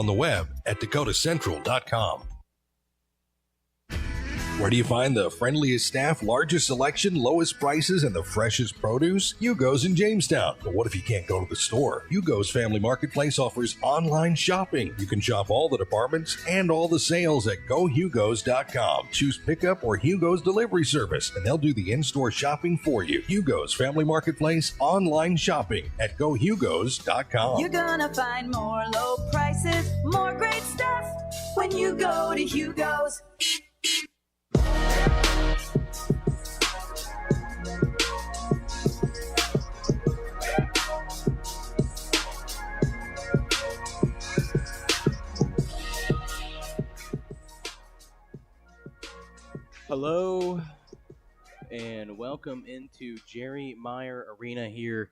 On the web at dakotacentral.com. Where do you find the friendliest staff, largest selection, lowest prices, and the freshest produce? Hugo's in Jamestown. But what if you can't go to the store? Hugo's Family Marketplace offers online shopping. You can shop all the departments and all the sales at GoHugos.com. Choose pickup or Hugo's delivery service, and they'll do the in-store shopping for you. Hugo's Family Marketplace online shopping at GoHugos.com. You're gonna find more low prices, more great stuff when you go to Hugo's. Hello and welcome into Jerry Meyer Arena here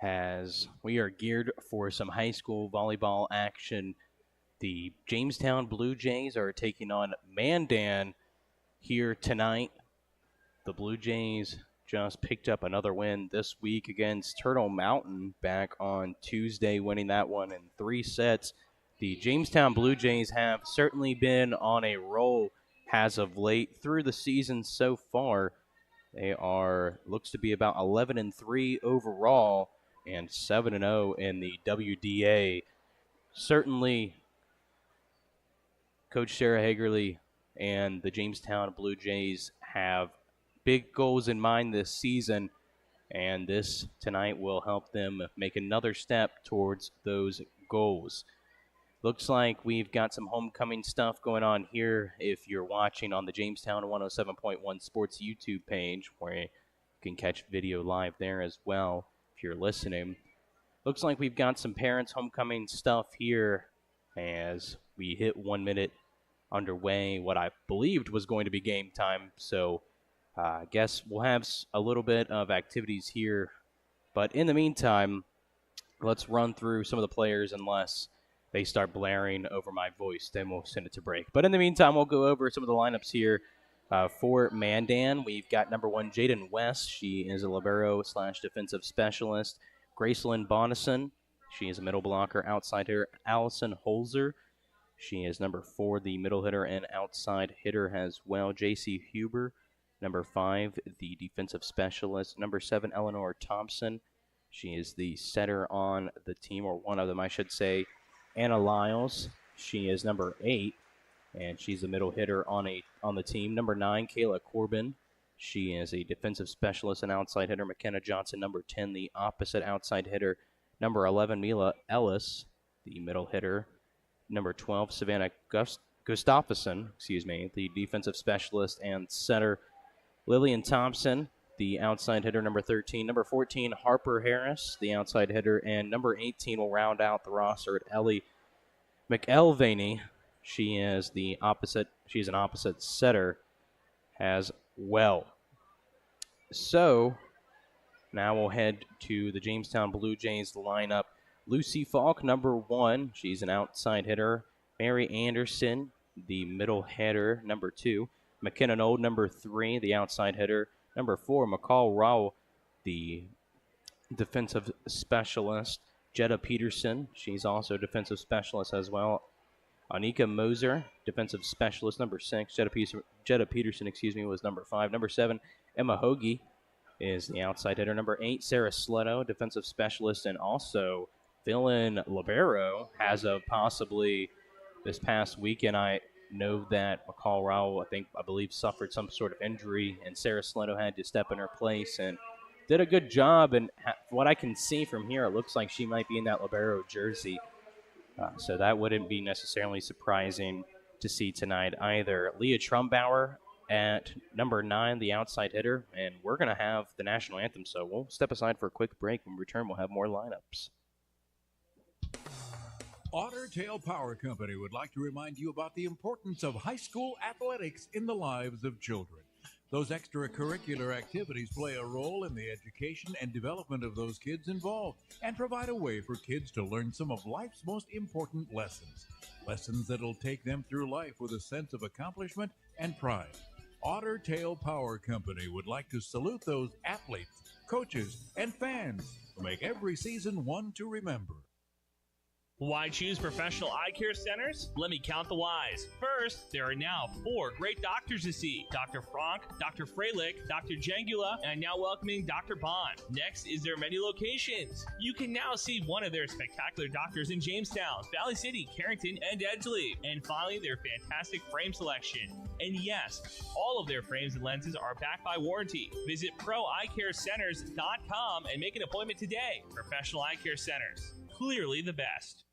as we are geared for some high school volleyball action. The Jamestown Blue Jays are taking on Mandan here tonight. The Blue Jays just picked up another win this week against Turtle Mountain back on Tuesday, winning that one in 3 sets. The Jamestown Blue Jays have certainly been on a roll as of late through the season so far. They looks to be about 11-3 overall and 7-0 in the WDA. Certainly, Coach Sarah Hagerly and the Jamestown Blue Jays have big goals in mind this season, and this tonight will help them make another step towards those goals. Looks like we've got some homecoming stuff going on here if you're watching on the Jamestown 107.1 Sports YouTube page, where you can catch video live there as well if you're listening. Looks like we've got some parents' homecoming stuff here as we hit 1 minute underway, what I believed was going to be game time. So I guess we'll have a little bit of activities here. But in the meantime, let's run through some of the players unless they start blaring over my voice, then we'll send it to break. But in the meantime, we'll go over some of the lineups here. For Mandan, we've got number 1, Jaden West. She is a libero/defensive specialist. Gracelyn Bonison, she is a middle blocker, outside hitter. Allison Holzer, she is number 4, the middle hitter and outside hitter as well. J.C. Huber, number 5, the defensive specialist. Number 7, Eleanor Thompson, she is the setter on the team, or one of them, I should say. Anna Lyles, she is number 8, and she's the middle hitter on the team. Number 9, Kayla Corbin, she is a defensive specialist and outside hitter. McKenna Johnson, number 10, the opposite outside hitter. Number 11, Mila Ellis, the middle hitter. Number 12, Savannah Gustafson, the defensive specialist and setter. Lillian Thompson, the outside hitter, number 13. Number 14, Harper Harris, the outside hitter. And number 18 will round out the roster at Ellie McElvaney. She is an opposite setter as well. So now we'll head to the Jamestown Blue Jays lineup. Lucy Falk, number 1. She's an outside hitter. Mary Anderson, the middle hitter, number 2. McKenna Old, number 3, the outside hitter. Number 4, McCall Rao, the defensive specialist. Jetta Peterson, she's also a defensive specialist as well. Anika Moser, defensive specialist, number 6. Jetta Peterson, was number 5. Number 7, Emma Hoagie is the outside hitter. Number 8, Sarah Sletto, defensive specialist, and also fill-in libero as of possibly this past weekend. I know that McCall Rao, I believe, suffered some sort of injury, and Sarah Sletto had to step in her place and did a good job. And what I can see from here, it looks like she might be in that libero jersey. So that wouldn't be necessarily surprising to see tonight either. Leah Trumbauer at number 9, the outside hitter. And we're going to have the national anthem, so we'll step aside for a quick break. When we return, we'll have more lineups. Otter Tail Power Company would like to remind you about the importance of high school athletics in the lives of children. Those extracurricular activities play a role in the education and development of those kids involved and provide a way for kids to learn some of life's most important lessons. Lessons that'll take them through life with a sense of accomplishment and pride. Otter Tail Power Company would like to salute those athletes, coaches, and fans who make every season one to remember. Why choose professional eye care centers? Let me count the whys. First, there are now 4 great doctors to see. Dr. Frank, Dr. Freilich, Dr. Jangula, and now welcoming Dr. Bond. Next is their many locations. You can now see one of their spectacular doctors in Jamestown, Valley City, Carrington, and Edgeley. And finally, their fantastic frame selection. And yes, all of their frames and lenses are backed by warranty. Visit ProEyeCareCenters.com and make an appointment today. Professional Eye Care Centers. Clearly the best.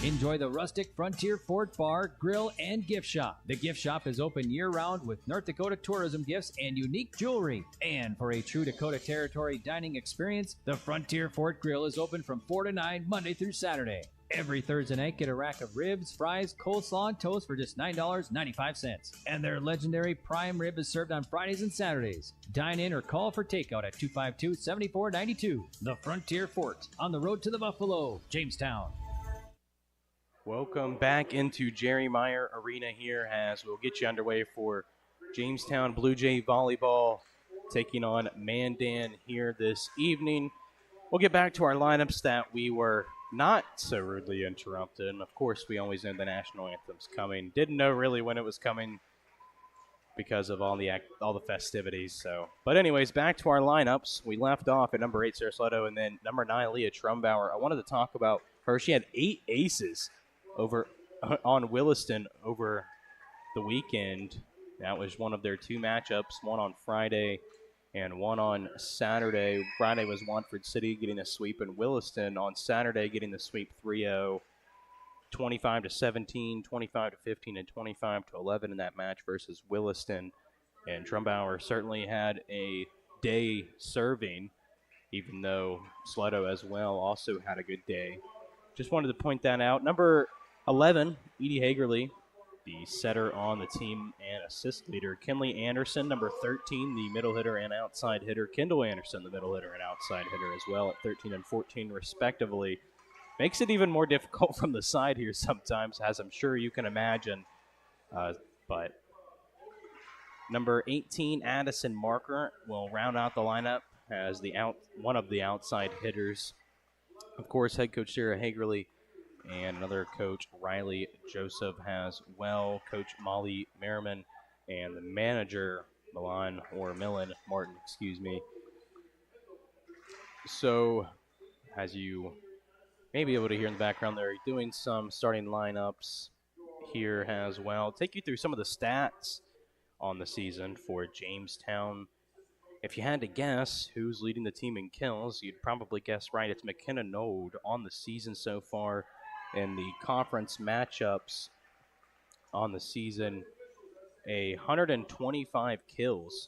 Enjoy the rustic Frontier Fort Bar, Grill, and Gift Shop. The gift shop is open year-round with North Dakota tourism gifts and unique jewelry. And for a true Dakota Territory dining experience, the Frontier Fort Grill is open from 4 to 9 Monday through Saturday. Every Thursday night, get a rack of ribs, fries, coleslaw, and toast for just $9.95. And their legendary prime rib is served on Fridays and Saturdays. Dine in or call for takeout at 252-7492. The Frontier Fort, on the road to the Buffalo, Jamestown. Welcome back into Jerry Meyer Arena here as we'll get you underway for Jamestown Blue Jay Volleyball taking on Mandan here this evening. We'll get back to our lineups that we were not so rudely interrupted. And of course, we always know the national anthem's coming. Didn't know really when it was coming because of all the festivities. But anyways, back to our lineups. We left off at number 8, Sarah Sletto, and then number 9, Leah Trumbauer. I wanted to talk about her. She had 8 aces on Williston over the weekend. That was one of their 2 matchups, one on Friday and one on Saturday. Friday was Watford City getting a sweep, and Williston on Saturday getting the sweep 3-0, 25-17, 25-15, and 25-11 in that match versus Williston. And Trumbauer certainly had a day serving, even though Sletto as well also had a good day. Just wanted to point that out. Number 11, Edie Hagerly, the setter on the team and assist leader. Kinley Anderson, number 13, the middle hitter and outside hitter. Kendall Anderson, the middle hitter and outside hitter as well at 13 and 14 respectively. Makes it even more difficult from the side here sometimes, as I'm sure you can imagine. But number 18, Addison Marker, will round out the lineup as one of the outside hitters. Of course, head coach Sarah Hagerly and another coach, Riley Joseph, has Coach Molly Merriman, and the manager, Millen Martin, So, as you may be able to hear in the background, they're doing some starting lineups here as well. Take you through some of the stats on the season for Jamestown. If you had to guess who's leading the team in kills, you'd probably guess right. It's McKenna Node on the season so far. In the conference matchups on the season, 125 kills,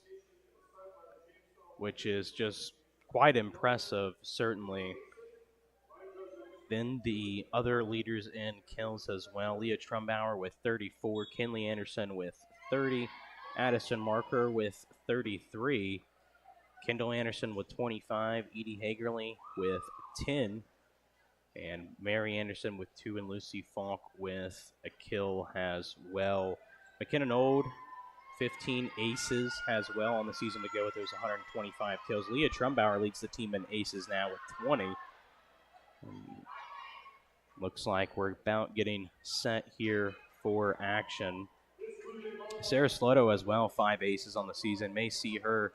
which is just quite impressive, certainly. Then the other leaders in kills as well. Leah Trumbauer with 34, Kinley Anderson with 30, Addison Marker with 33, Kendall Anderson with 25, Edie Hagerly with 10, and Mary Anderson with 2, and Lucy Falk with a kill as well. McKinnon Old, 15 aces as well on the season to go with those 125 kills. Leah Trumbauer leads the team in aces now with 20. Looks like we're about getting set here for action. Sarah Slotto as well, 5 aces on the season. May see her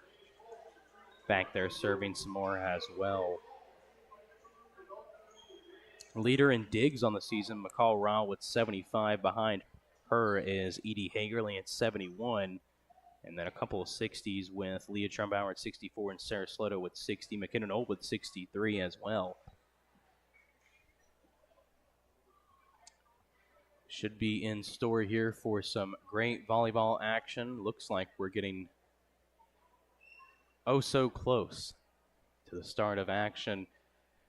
back there serving some more as well. Leader in digs on the season, McCall Rao with 75. Behind her is Edie Hagerly at 71. And then a couple of 60s with Leah Trumbauer at 64 and Sarah Slotto with 60. McKinnon Old with 63 as well. Should be in store here for some great volleyball action. Looks like we're getting so close to the start of action.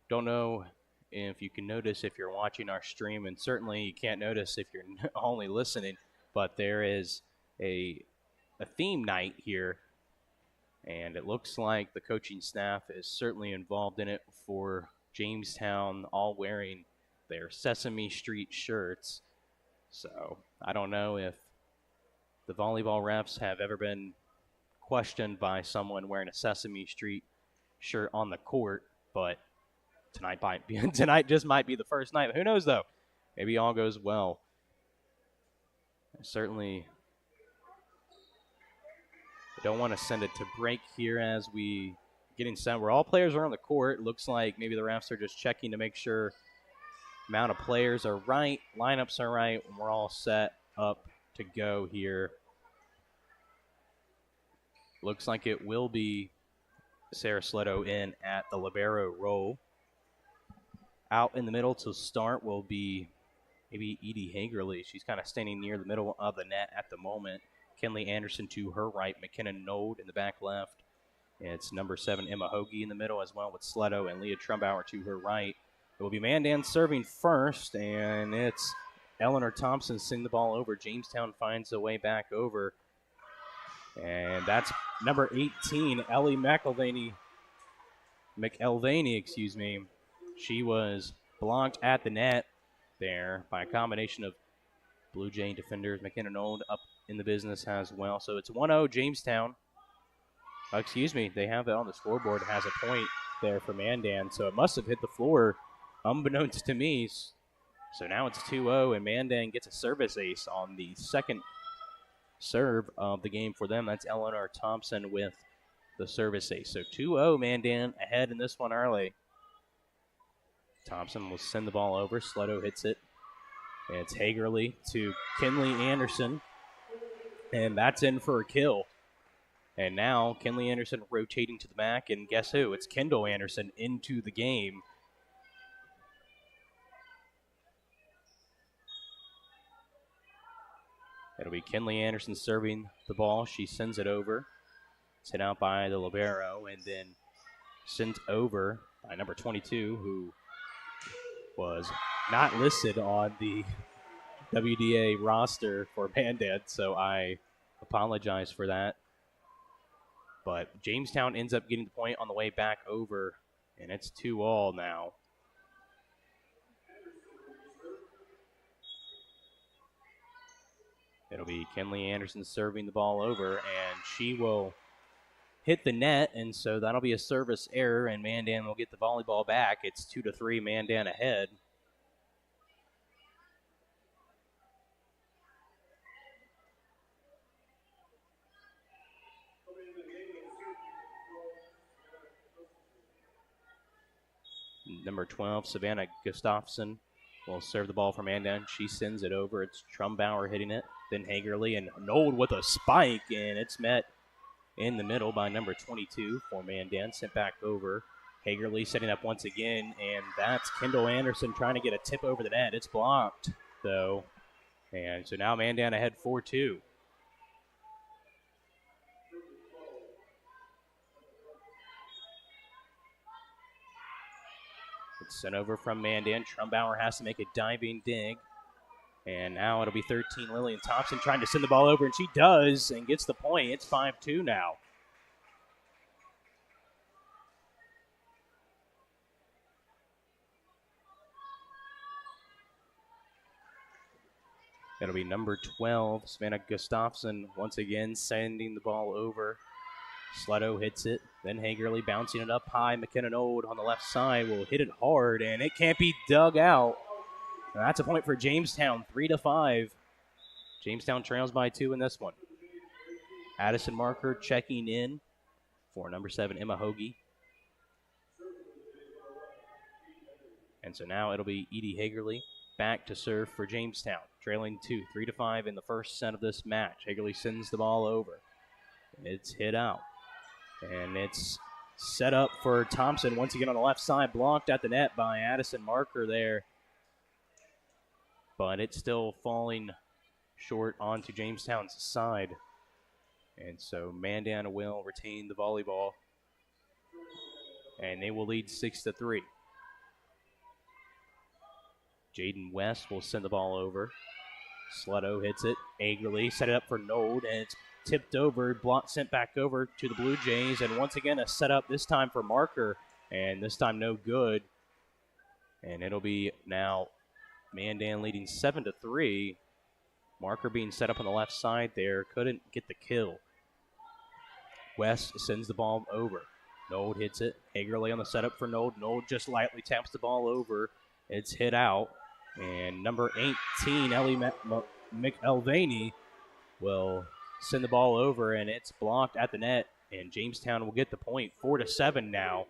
Don't know if you can notice if you're watching our stream, and certainly you can't notice if you're only listening, but there is a theme night here, and it looks like the coaching staff is certainly involved in it for Jamestown, all wearing their Sesame Street shirts. So I don't know if the volleyball refs have ever been questioned by someone wearing a Sesame Street shirt on the court, but tonight just might be the first night. Who knows, though? Maybe all goes well. Certainly don't want to send it to break here as we getting set where all players are on the court. Looks like maybe the refs are just checking to make sure amount of players are right, lineups are right, and we're all set up to go here. Looks like it will be Sarah Sletto in at the libero role. Out in the middle to start will be maybe Edie Hagerly. She's kind of standing near the middle of the net at the moment. Kinley Anderson to her right, McKenna Node in the back left. And it's number 7, Emma Hoagie in the middle as well with Sletto and Leah Trumbauer to her right. It will be Mandan serving first, and it's Eleanor Thompson sending the ball over. Jamestown finds a way back over. And that's number 18, Ellie McElvaney, excuse me. She was blocked at the net there by a combination of Blue Jay defenders. McKenna Node up in the business as well. So it's 1-0 Jamestown. They have it on the scoreboard. It has a point there for Mandan. So it must have hit the floor unbeknownst to me. So now it's 2-0, and Mandan gets a service ace on the second serve of the game for them. That's Eleanor Thompson with the service ace. So 2-0 Mandan ahead in this one early. Thompson will send the ball over. Sletto hits it. And it's Hagerly to Kinley Anderson. And that's in for a kill. And now Kinley Anderson rotating to the back. And guess who? It's Kendall Anderson into the game. It'll be Kinley Anderson serving the ball. She sends it over. It's hit out by the libero and then sent over by number 22, who was not listed on the WDA roster for Mandan, so I apologize for that. But Jamestown ends up getting the point on the way back over, and it's 2-2 now. It'll be Kinley Anderson serving the ball over, and she will hit the net, and so that'll be a service error, and Mandan will get the volleyball back. It's 2-3, Mandan ahead. Number 12, Savannah Gustafson, will serve the ball for Mandan. She sends it over. It's Trumbauer hitting it. Then Hagerly and Nold with a spike, and it's met in the middle by number 22 for Mandan. Sent back over. Hagerly setting up once again, and that's Kendall Anderson trying to get a tip over the net. It's blocked, though. And so now Mandan ahead 4-2. It's sent over from Mandan. Trumbauer has to make a diving dig. And now it'll be 13, Lillian Thompson trying to send the ball over, and she does and gets the point. It's 5-2 now. It'll be number 12, Savannah Gustafson, once again sending the ball over. Sletto hits it. Then Hagerly bouncing it up high. McKenna Node on the left side will hit it hard, and it can't be dug out. Now that's a point for Jamestown, 3-5. Jamestown trails by 2 in this one. Addison Marker checking in for number 7, Emma Hoagie. And so now it'll be Edie Hagerly back to serve for Jamestown, trailing 2, 3-5 in the first set of this match. Hagerly sends the ball over. It's hit out. And it's set up for Thompson once again on the left side, blocked at the net by Addison Marker there. But it's still falling short onto Jamestown's side. And so Mandan will retain the volleyball. And they will lead 6-3. Jaden West will send the ball over. Sletto hits it. Hagerly set it up for Node, and it's tipped over, blocked, sent back over to the Blue Jays. And once again, a setup this time for Marker, and this time no good. And it'll be now Mandan leading 7-3. Marker being set up on the left side there. Couldn't get the kill. West sends the ball over. Node hits it. Hagerly on the setup for Node. Node just lightly taps the ball over. It's hit out. And number 18, Ellie McElvaney, will send the ball over, and it's blocked at the net. And Jamestown will get the point. 4-7 now.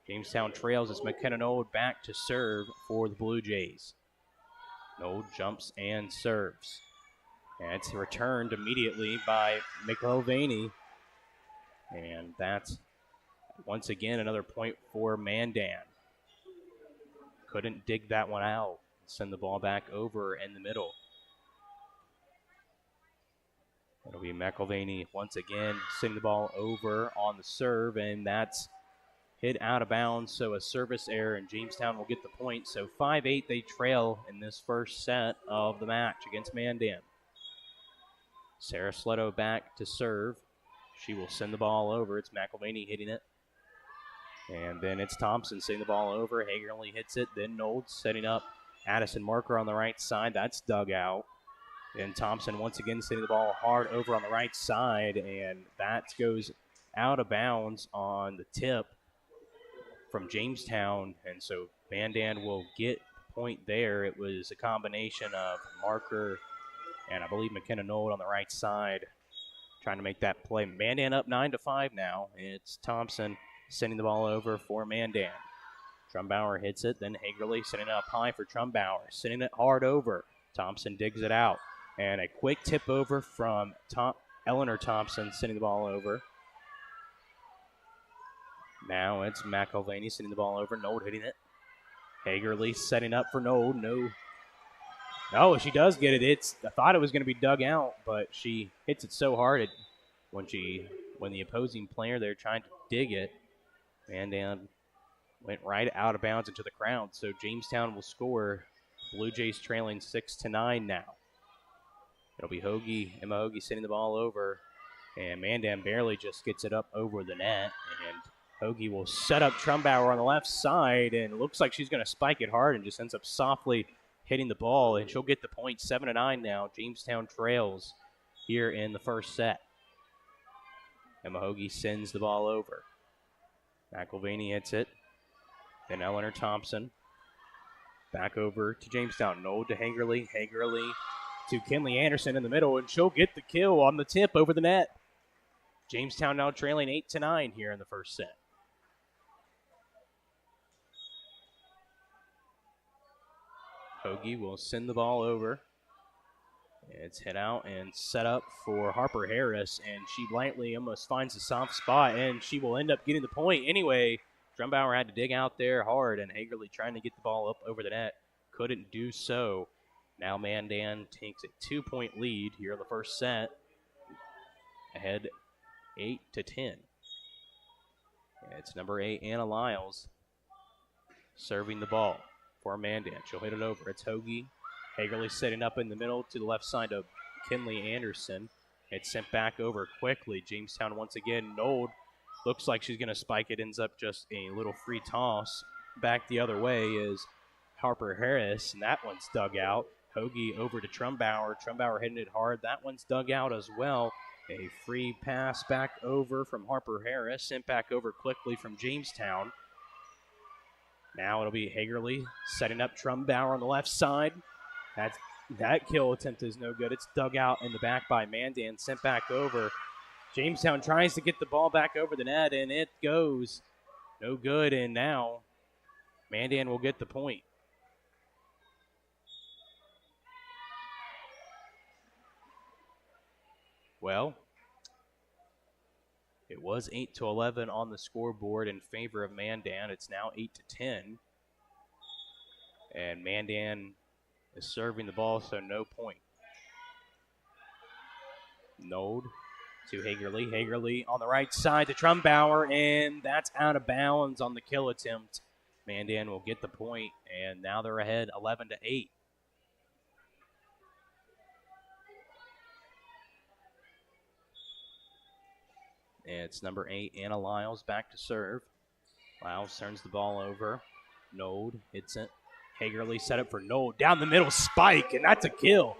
Jamestown trails as McKenna Node back to serve for the Blue Jays. Node jumps and serves. And it's returned immediately by McElvaney. And that's once again another point for Mandan. Couldn't dig that one out. Send the ball back over in the middle. It'll be McElvaney once again sending the ball over on the serve, and that's hit out of bounds, so a service error, and Jamestown will get the point. So 5-8, they trail in this first set of the match against Mandan. Sarah Sletto back to serve. She will send the ball over. It's McElvaney hitting it. And then it's Thompson sending the ball over. Hagerly hits it. Then Nold setting up Addison Marker on the right side. That's dug out. And Thompson once again sending the ball hard over on the right side. And that goes out of bounds on the tip from Jamestown. And so Mandan will get the point there. It was a combination of Marker and I believe McKenna Nold on the right side trying to make that play. Mandan up 9-5 now. It's Thompson sending the ball over for Mandan. Trumbauer hits it, then Hagerly sending it up high for Trumbauer, sending it hard over. Thompson digs it out. And a quick tip over from Eleanor Thompson sending the ball over. Now it's McElvaney sending the ball over. Nold hitting it. Hagerly setting up for Nold. No, she does get it. I thought it was going to be dug out, but she hits it so hard when the opposing player there trying to dig it, Mandan went right out of bounds into the crowd. So Jamestown will score. Blue Jays trailing 6-9 now. It'll be Emma Hoagie sending the ball over, and Mandan barely just gets it up over the net. And Hoagie will set up Trumbauer on the left side, and it looks like she's going to spike it hard and just ends up softly hitting the ball, and she'll get the point. 7-9 now. Jamestown trails here in the first set. Emma Hoagie sends the ball over. McElvaney hits it. Then Eleanor Thompson. Back over to Jamestown. Nold to Hagerly. Hagerly to Kinley Anderson in the middle, and she'll get the kill on the tip over the net. Jamestown now trailing 8-9 here in the first set. Hoagie will send the ball over. It's hit out and set up for Harper Harris, and she lightly almost finds a soft spot, and she will end up getting the point anyway. Trumbauer had to dig out there hard, and Hagerly trying to get the ball up over the net. Couldn't do so. Now Mandan takes a 2-point lead here in the first set, ahead 8-10. It's number 8, Anna Lyles, serving the ball for Mandan. She'll hit it over. It's Hoagie. Hagerly setting up in the middle to the left side of Kinley Anderson. It's sent back over quickly. Jamestown once again. Nold looks like she's going to spike it. Ends up just a little free toss. Back the other way is Harper Harris, and that one's dug out. Hoagie over to Trumbauer. Trumbauer hitting it hard. That one's dug out as well. A free pass back over from Harper Harris. Sent back over quickly from Jamestown. Now it'll be Hagerly setting up Trumbauer on the left side. That kill attempt is no good. It's dug out in the back by Mandan, sent back over. Jamestown tries to get the ball back over the net, and it goes no good. And now Mandan will get the point. Well, it was 8-11 on the scoreboard in favor of Mandan. It's now 8-10. And Mandan is serving the ball, so no point. Nold to Hagerly. Hagerly on the right side to Trumbauer, and that's out of bounds on the kill attempt. Mandan will get the point, and now they're ahead 11-8. And it's number 8, Anna Lyles, back to serve. Lyles turns the ball over. Nold hits it. Hagerly set up for Nold. Down the middle, spike, and that's a kill.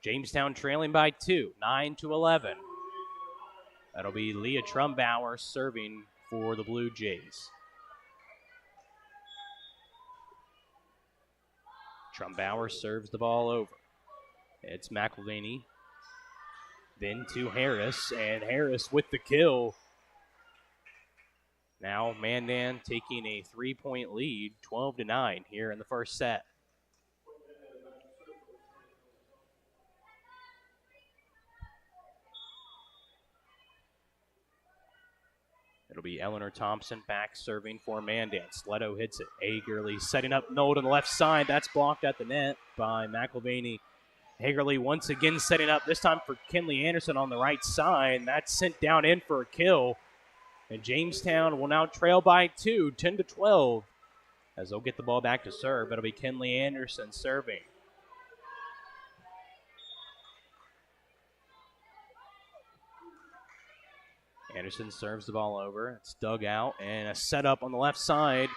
Jamestown trailing by 2, 9-11. That'll be Leah Trumbauer serving for the Blue Jays. Trumbauer serves the ball over. It's McElvaney. Then to Harris, and Harris with the kill. Now Mandan taking a 3-point lead, 12-9 here in the first set. It'll be Eleanor Thompson back serving for Mandan. Sletto hits it. Hagerly setting up Nold on the left side. That's blocked at the net by McElvaney. Hagerly once again setting up, this time for Kinley Anderson on the right side. That's sent down in for a kill. And Jamestown will now trail by 2, 10-12, as they'll get the ball back to serve. It'll be Kinley Anderson serving. Anderson serves the ball over. It's dug out, and a setup on the left side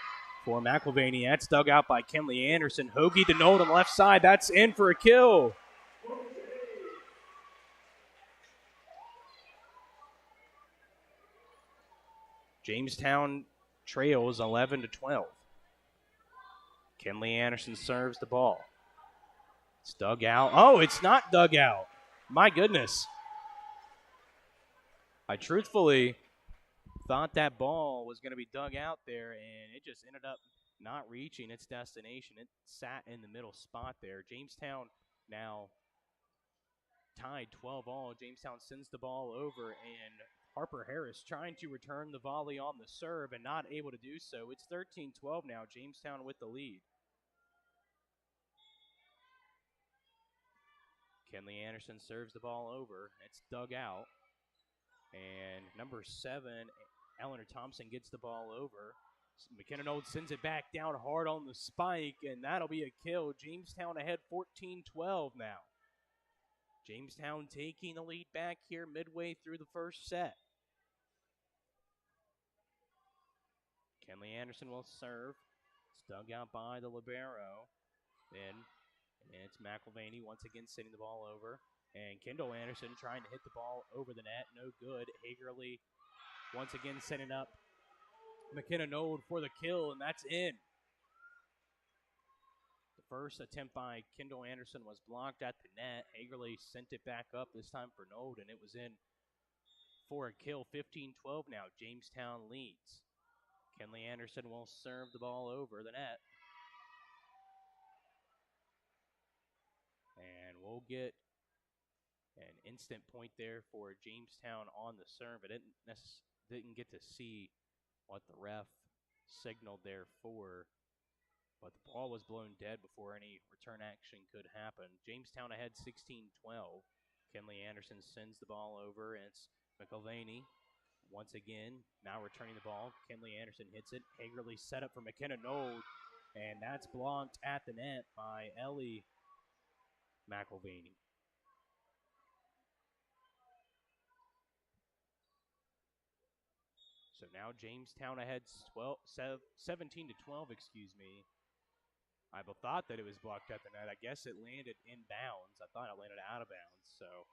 for McElvaney. That's dug out by Kinley Anderson. Hoagie to Nold on the left side. That's in for a kill. Jamestown trails 11-12. Kinley Anderson serves the ball. It's dug out. Oh, it's not dug out. My goodness. I truthfully thought that ball was going to be dug out there, and it just ended up not reaching its destination. It sat in the middle spot there. Jamestown now tied 12-all. Jamestown sends the ball over, and Harper Harris trying to return the volley on the serve and not able to do so. It's 13-12 now. Jamestown with the lead. Kinley Anderson serves the ball over. It's dug out. And number 7, Eleanor Thompson gets the ball over. McKenna Nold sends it back down hard on the spike, and that'll be a kill. Jamestown ahead 14-12 now. Jamestown taking the lead back here midway through the first set. Kinley Anderson will serve. It's dug out by the libero. Then it's McElvaney once again sending the ball over. And Kendall Anderson trying to hit the ball over the net. No good. Hagerly once again setting up McKenna Nold for the kill, and that's in. The first attempt by Kendall Anderson was blocked at the net. Hagerly sent it back up, this time for Nold, and it was in for a kill. 15-12 now. Jamestown leads. Kinley Anderson will serve the ball over the net. And we'll get an instant point there for Jamestown on the serve. I didn't get to see what the ref signaled there for, but the ball was blown dead before any return action could happen. Jamestown ahead 16-12. Kinley Anderson sends the ball over, and it's McElvaney once again now returning the ball. Kinley Anderson hits it. Hagerly set up for McKenna Nold, and that's blocked at the net by Ellie McElvaney. So now Jamestown ahead 17-12, I thought that it was blocked at the net. I guess it landed in bounds. I thought it landed out of bounds. So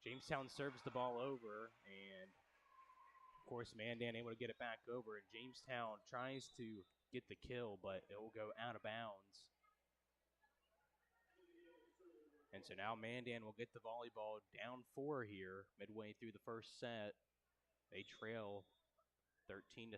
Jamestown serves the ball over, and of course Mandan able to get it back over, and Jamestown tries to get the kill, but it will go out of bounds. And so now Mandan will get the volleyball down 4 here midway through the first set. They trail 13-17.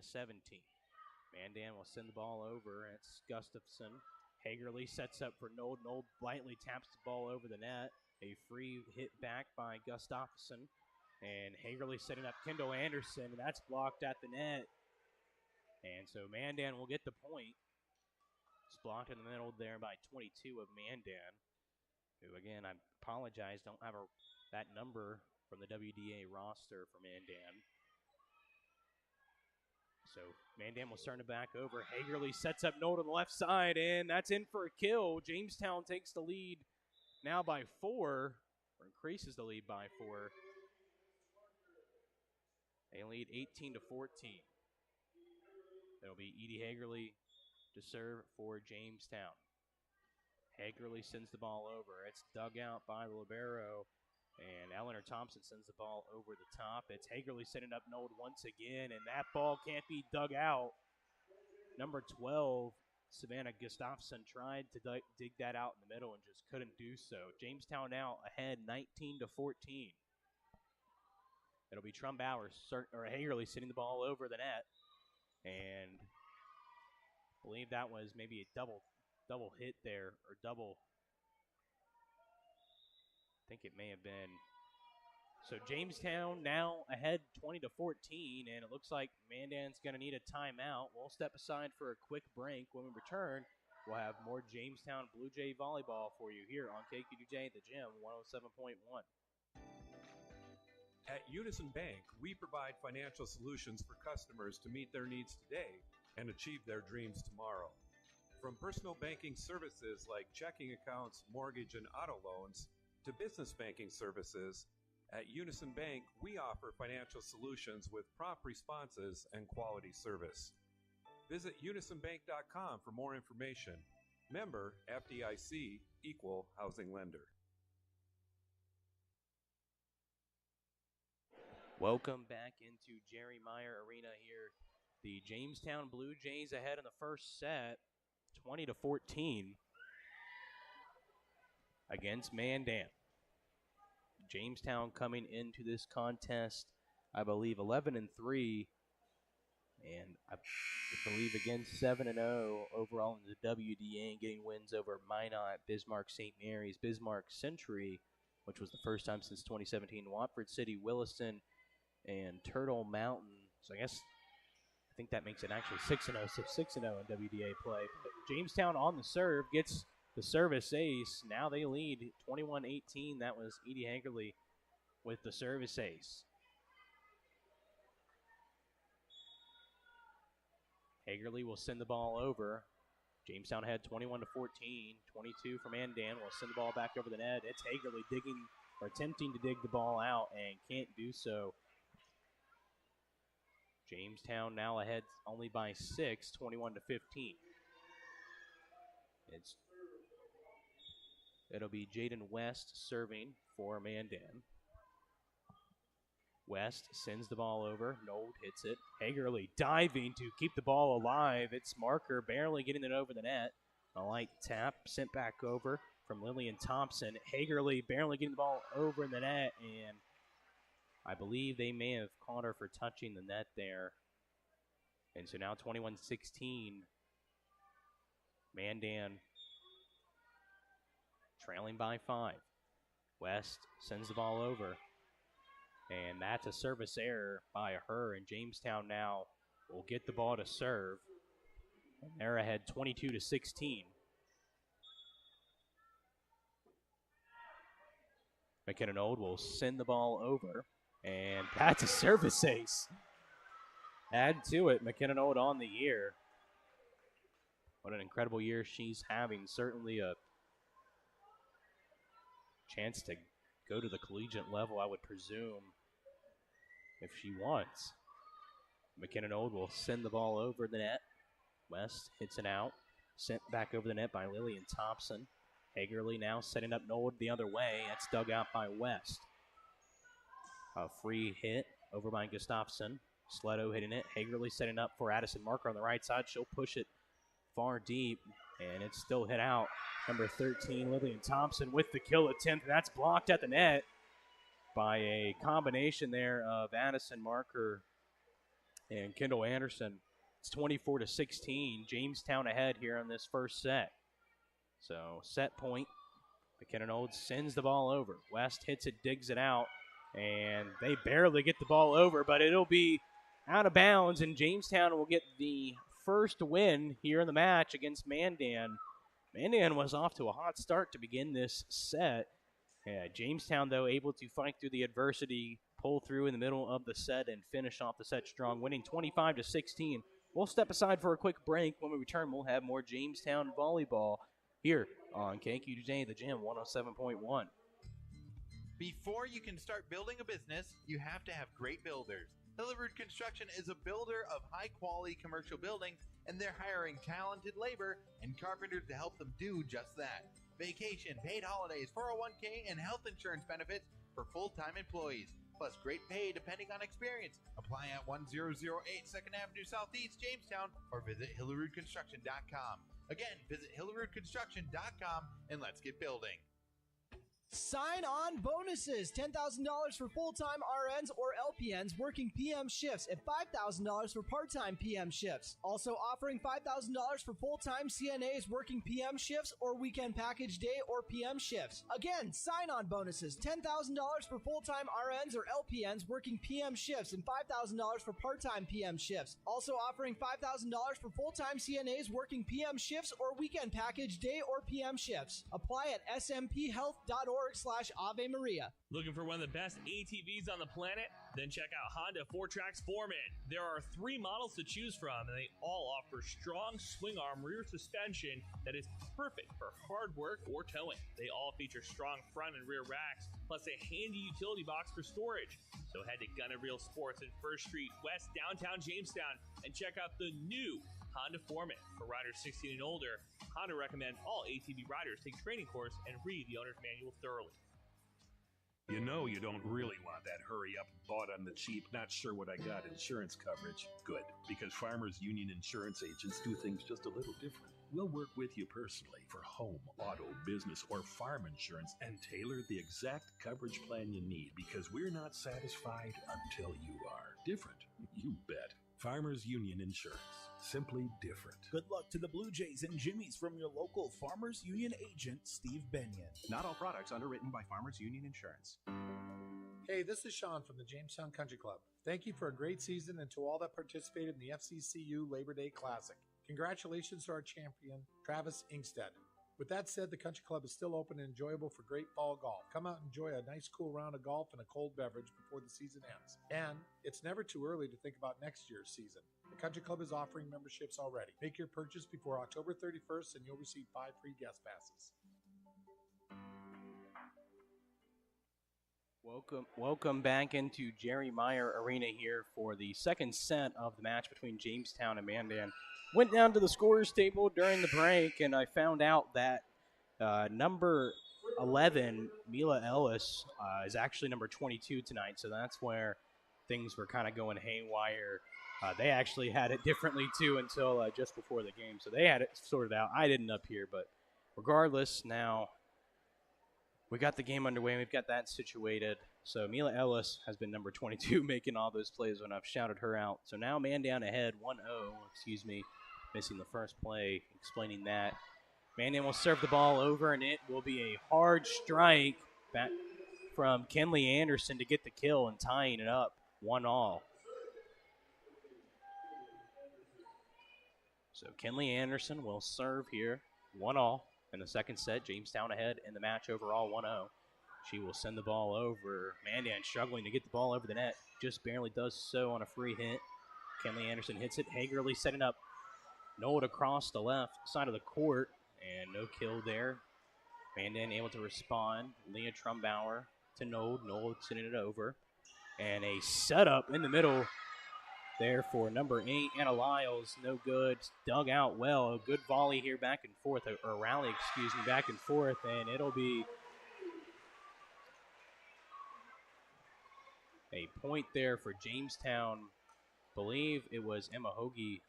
Mandan will send the ball over. It's Gustafson. Hagerly sets up for Nold. Nold lightly taps the ball over the net. A free hit back by Gustafson. And Hagerly setting up Kendall Anderson, and that's blocked at the net. And so Mandan will get the point. It's blocked in the middle there by 22 of Mandan, who, again, I apologize, don't have that number from the WDA roster for Mandan. So Mandan will turn it back over. Hagerly sets up Nold on the left side, and that's in for a kill. Jamestown takes the lead now by 4, or increases the lead by 4. They lead 18-14. It'll be Edie Hagerly to serve for Jamestown. Hagerly sends the ball over. It's dug out by the libero, And Eleanor Thompson sends the ball over the top. It's Hagerly setting up Nold once again, and that ball can't be dug out. Number 12, Savannah Gustafson, tried to dig that out in the middle and just couldn't do so. Jamestown now ahead 19-14. It'll be Trumbauer or Hagerly sending the ball over the net. And I believe that was maybe a double hit there, or double. I think it may have been. So Jamestown now ahead 20-14, and it looks like Mandan's going to need a timeout. We'll step aside for a quick break. When we return, we'll have more Jamestown Blue Jay volleyball for you here on KQDJ, the Gym 107.1. At Unison Bank, we provide financial solutions for customers to meet their needs today and achieve their dreams tomorrow. From personal banking services like checking accounts, mortgage, and auto loans, to business banking services, at Unison Bank, we offer financial solutions with prompt responses and quality service. Visit unisonbank.com for more information. Member FDIC, Equal Housing Lender. Welcome back into Jerry Meyer Arena here. The Jamestown Blue Jays ahead in the first set, 20-14 against Mandan. Jamestown coming into this contest, I believe, 11-3, and I believe again 7-0 overall in the WDA, and getting wins over Minot, Bismarck St. Mary's, Bismarck Century, which was the first time since 2017, Watford City, Williston, and Turtle Mountain. So I think that makes it actually 6-0, so 6-0 in WDA play. But Jamestown on the serve gets the service ace. Now they lead 21-18. That was Edie Hagerly with the service ace. Hagerly will send the ball over. Jamestown ahead 21-14. 22 for Mandan. Will send the ball back over the net. It's Hagerly attempting to dig the ball out and can't do so. Jamestown now ahead only by 6, 21-15. It'll be Jaden West serving for Mandan. West sends the ball over. Nold hits it. Hagerly diving to keep the ball alive. It's Marker barely getting it over the net. A light tap sent back over from Lillian Thompson. Hagerly barely getting the ball over in the net, and I believe they may have caught her for touching the net there. And so now 21-16. Mandan trailing by 5. West sends the ball over. And that's a service error by her. And Jamestown now will get the ball to serve. And they're ahead 22-16. McKinnon Old will send the ball over. And that's a service ace. Add to it, McKinnon Old on the year. What an incredible year she's having. Certainly a chance to go to the collegiate level, I would presume, if she wants. McKinnon Old will send the ball over the net. West hits it out. Sent back over the net by Lillian Thompson. Hagerly now setting up Nold the other way. That's dug out by West. A free hit over by Gustafson. Sletto hitting it. Hagerly setting up for Addison Marker on the right side. She'll push it far deep, and it's still hit out. Number 13, Lillian Thompson with the kill attempt. That's blocked at the net by a combination there of Addison Marker and Kendall Anderson. It's 24-16. Jamestown ahead here in this first set. So set point. McKinnon Old sends the ball over. West hits it, digs it out, and they barely get the ball over, but it'll be out of bounds, and Jamestown will get the first win here in the match against Mandan. Mandan was off to a hot start to begin this set. Jamestown, though, able to fight through the adversity, pull through in the middle of the set, and finish off the set strong, winning 25-16. We'll step aside for a quick break. When we return, we'll have more Jamestown volleyball here on KQJ, the Gym 107.1. Before you can start building a business, you have to have great builders. Delivered Construction is a builder of high-quality commercial buildings, and they're hiring talented labor and carpenters to help them do just that. Vacation, paid holidays, 401k, and health insurance benefits for full-time employees, plus great pay depending on experience. Apply at 1008 2nd Avenue Southeast, Jamestown, or visit HillerudConstruction.com. Again, visit HillerudConstruction.com and let's get building. Sign-on bonuses, $10,000 for full-time RNs or LPNs working PM shifts and $5,000 for part-time PM shifts. Also offering $5,000 for full-time CNAs working PM shifts or weekend package day or PM shifts. Again, sign-on bonuses, $10,000 for full-time RNs or LPNs working PM shifts and $5,000 for part-time PM shifts. Also offering $5,000 for full-time CNAs working PM shifts or weekend package day or PM shifts. Apply at smphhealth.org/Ave Maria. Looking for one of the best ATVs on the planet? Then check out Honda 4Trax Foreman. There are 3 models to choose from, and they all offer strong swing-arm rear suspension that is perfect for hard work or towing. They all feature strong front and rear racks, plus a handy utility box for storage. So head to Gun & Reel Sports in 1st Street West, downtown Jamestown, and check out the new Honda Foreman. For riders 16 and older, Honda recommends all ATV riders take training course and read the owner's manual thoroughly. You know you don't really want that hurry up, bought on the cheap, not sure what I got insurance coverage. Good, because Farmers Union insurance agents do things just a little different. We'll work with you personally for home, auto, business, or farm insurance and tailor the exact coverage plan you need, because we're not satisfied until you are. Different, you bet. Farmers Union Insurance. Simply different. Good luck to the Blue Jays and Jimmies from your local Farmers Union agent, Steve Benyon. Not all products underwritten by Farmers Union Insurance. Hey, this is Sean from the Jamestown Country Club. Thank you for a great season and to all that participated in the FCCU Labor Day Classic. Congratulations to our champion, Travis Inkstead. With that said, the Country Club is still open and enjoyable for great fall golf. Come out and enjoy a nice cool round of golf and a cold beverage before the season ends. And it's never too early to think about next year's season. The Country Club is offering memberships already. Make your purchase before October 31st and you'll receive 5 free guest passes. Welcome back into Jerry Meyer Arena here for the second set of the match between Jamestown and Mandan. Went down to the scorers table during the break, and I found out that number 11, Mila Ellis, is actually number 22 tonight, so that's where things were kind of going haywire. They actually had it differently, too, until just before the game, so they had it sorted out. I didn't up here, but regardless, now we got the game underway. We've got that situated. So Mila Ellis has been number 22, making all those plays when I've shouted her out. So now Mandan ahead, 1-0, missing the first play, explaining that. Mandan will serve the ball over, and it will be a hard strike back from Kenley Anderson to get the kill and tying it up 1-1. So Kenley Anderson will serve here, 1-1 in the second set. Jamestown ahead in the match overall, 1-0. She will send the ball over. Mandan struggling to get the ball over the net. Just barely does so on a free hit. Kenley Anderson hits it. Hagerly setting up Nold across the left side of the court. And no kill there. Mandan able to respond. Leah Trumbauer to Nold. Nold sending it over. And a setup in the middle there for number 8, Anna Lyles. No good. Dug out well. A good volley here back and forth. Or rally, back and forth. And it'll be a point there for Jamestown. Believe it was Emma Hoagie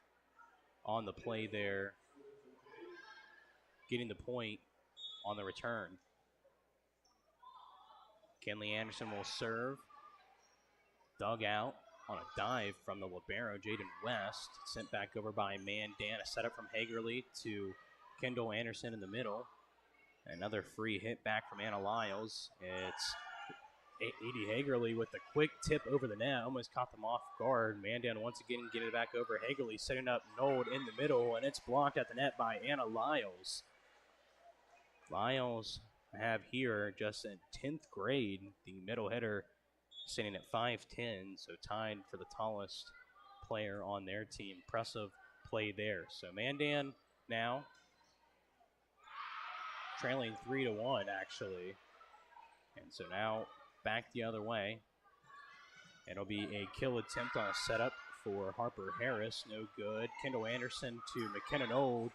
on the play there, getting the point on the return. Kenley Anderson will serve. Dug out on a dive from the libero, Jaden West. Sent back over by Mandan. A setup from Hagerly to Kendall Anderson in the middle. Another free hit back from Anna Lyles. It's Edie Hagerly with a quick tip over the net. Almost caught them off guard. Mandan once again getting it back over. Hagerly setting up Nold in the middle, and it's blocked at the net by Anna Lyles. Lyles have here just in 10th grade, the middle hitter sitting at 5'10", so tied for the tallest player on their team. Impressive play there. So Mandan now trailing 3-1 actually. And so now back the other way. It'll be a kill attempt on a setup for Harper Harris. No good. Kendall Anderson to McKenna Old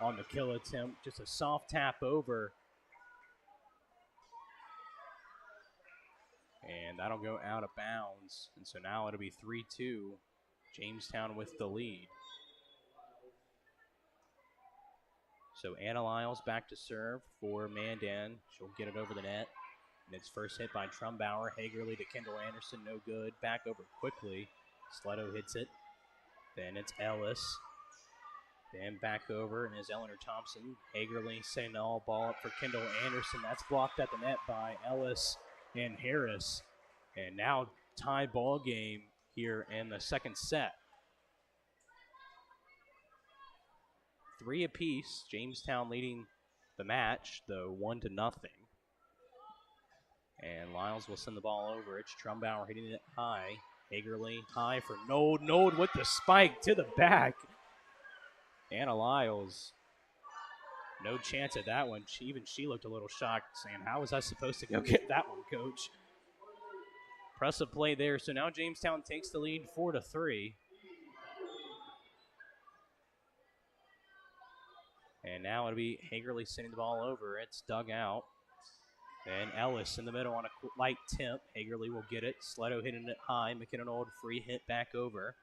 on the kill attempt. Just a soft tap over And that'll go out of bounds. And so now it'll be 3-2. Jamestown with the lead. So Anna Lyles back to serve for Mandan. She'll get it over the net. And it's first hit by Trumbauer. Hagerly to Kendall Anderson, no good. Back over quickly. Sletto hits it. Then it's Ellis. Then back over, and is Eleanor Thompson. Hagerly setting the all ball up for Kendall Anderson. That's blocked at the net by Ellis and Harris. And now tie ball game here in the second set. 3 apiece. Jamestown leading the match, though 1-0. And Lyles will send the ball over. It's Trumbauer hitting it high. Hagerly high for Node. Node with the spike to the back. Anna Lyles, no chance at that one. She looked a little shocked, saying, how was I supposed to go get that one, coach? Impressive play there. So now Jamestown takes the lead 4-3. And now it'll be Hagerly sending the ball over. It's dug out. And Ellis in the middle on a light temp. Hagerly will get it. Sletto hitting it high. McKinnon Old free hit back over.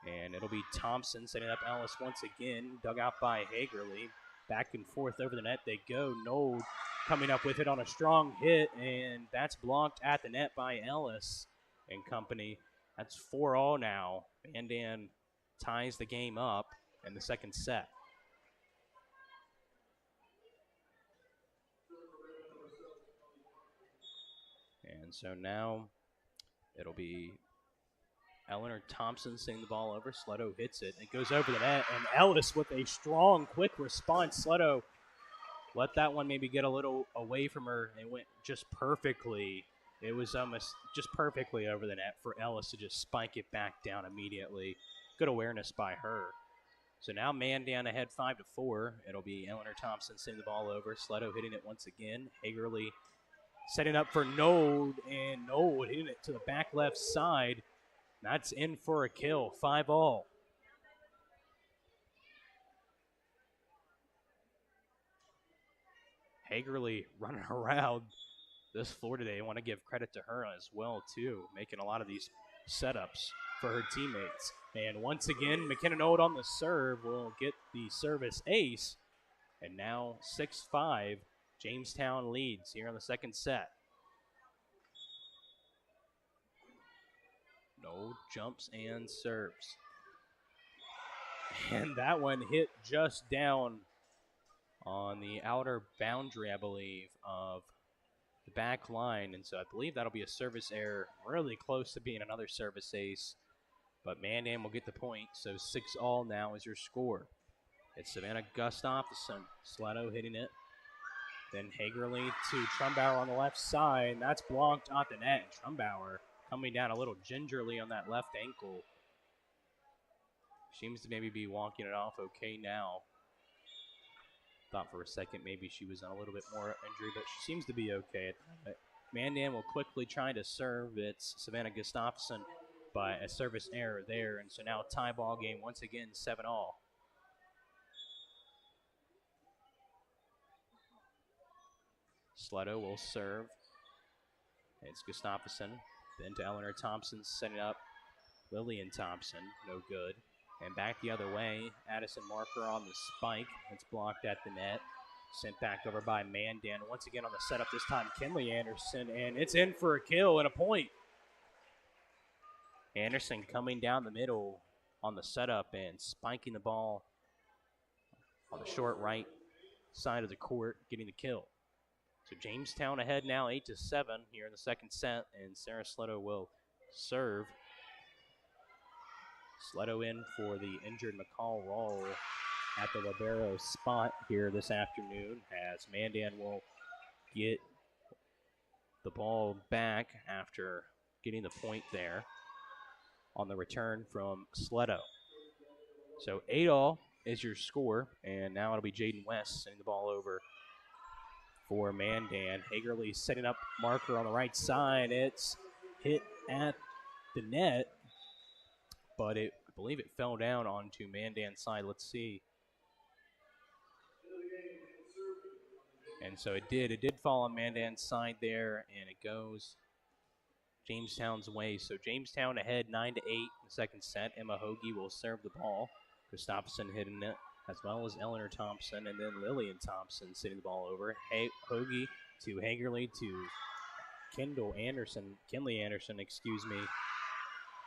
And it'll be Thompson setting up Ellis once again. Dug out by Hagerly. Back and forth over the net they go. Nold coming up with it on a strong hit. And that's blocked at the net by Ellis and company. That's 4-all now. Mandan ties the game up in the second set. And so now it'll be Eleanor Thompson sending the ball over. Sletto hits it. It goes over the net. And Ellis with a strong, quick response. Sletto let that one maybe get a little away from her. It went just perfectly. It was almost just perfectly over the net for Ellis to just spike it back down immediately. Good awareness by her. So now Mandan ahead 5-4. It'll be Eleanor Thompson sending the ball over. Sletto hitting it once again. Hagerly setting up for Node, and Node hitting it to the back left side. That's in for a kill, 5-all. Hagerly running around this floor today. I want to give credit to her as well, too, making a lot of these setups for her teammates. And once again, McKenna Node on the serve will get the service ace. And now 6-5. Jamestown leads here in the second set. No jumps and serves. And that one hit just down on the outer boundary, I believe, of the back line. And so I believe that'll be a service error, really close to being another service ace. But Mandan will get the point, so 6-all now is your score. It's Savannah Gustafson. Sletto hitting it. Then Hagerly to Trumbauer on the left side. And that's blocked off the net. Trumbauer coming down a little gingerly on that left ankle. Seems to maybe be walking it off okay now. Thought for a second maybe she was on a little bit more injury, but she seems to be okay. Mandan will quickly try to serve. It's Savannah Gustafson by a service error there. And so now tie ball game once again, 7-all. Sletto will serve. It's Gustafson. Then to Eleanor Thompson, setting up Lillian Thompson. No good. And back the other way, Addison Marker on the spike. It's blocked at the net. Sent back over by Mandan. Once again on the setup, this time Kinley Anderson. And it's in for a kill and a point. Anderson coming down the middle on the setup and spiking the ball on the short right side of the court, getting the kill. So Jamestown ahead now 8-7 here in the second set, and Sarah Sletto will serve. Sletto in for the injured McCall Roll at the libero spot here this afternoon, as Mandan will get the ball back after getting the point there on the return from Sletto. So 8-all is your score, and now it'll be Jaden West sending the ball over for Mandan. Hagerly setting up Marker on the right side. It's hit at the net, but I believe it fell down onto Mandan's side. Let's see. And And so it did. It did fall on Mandan's side there, and it goes Jamestown's way. So Jamestown ahead 9-8 in the second set. Emma Hoagie will serve the ball. Gustafson hitting it, as well as Eleanor Thompson, and then Lillian Thompson sending the ball over. Hoagie to Hagerly to Kinley Anderson, excuse me.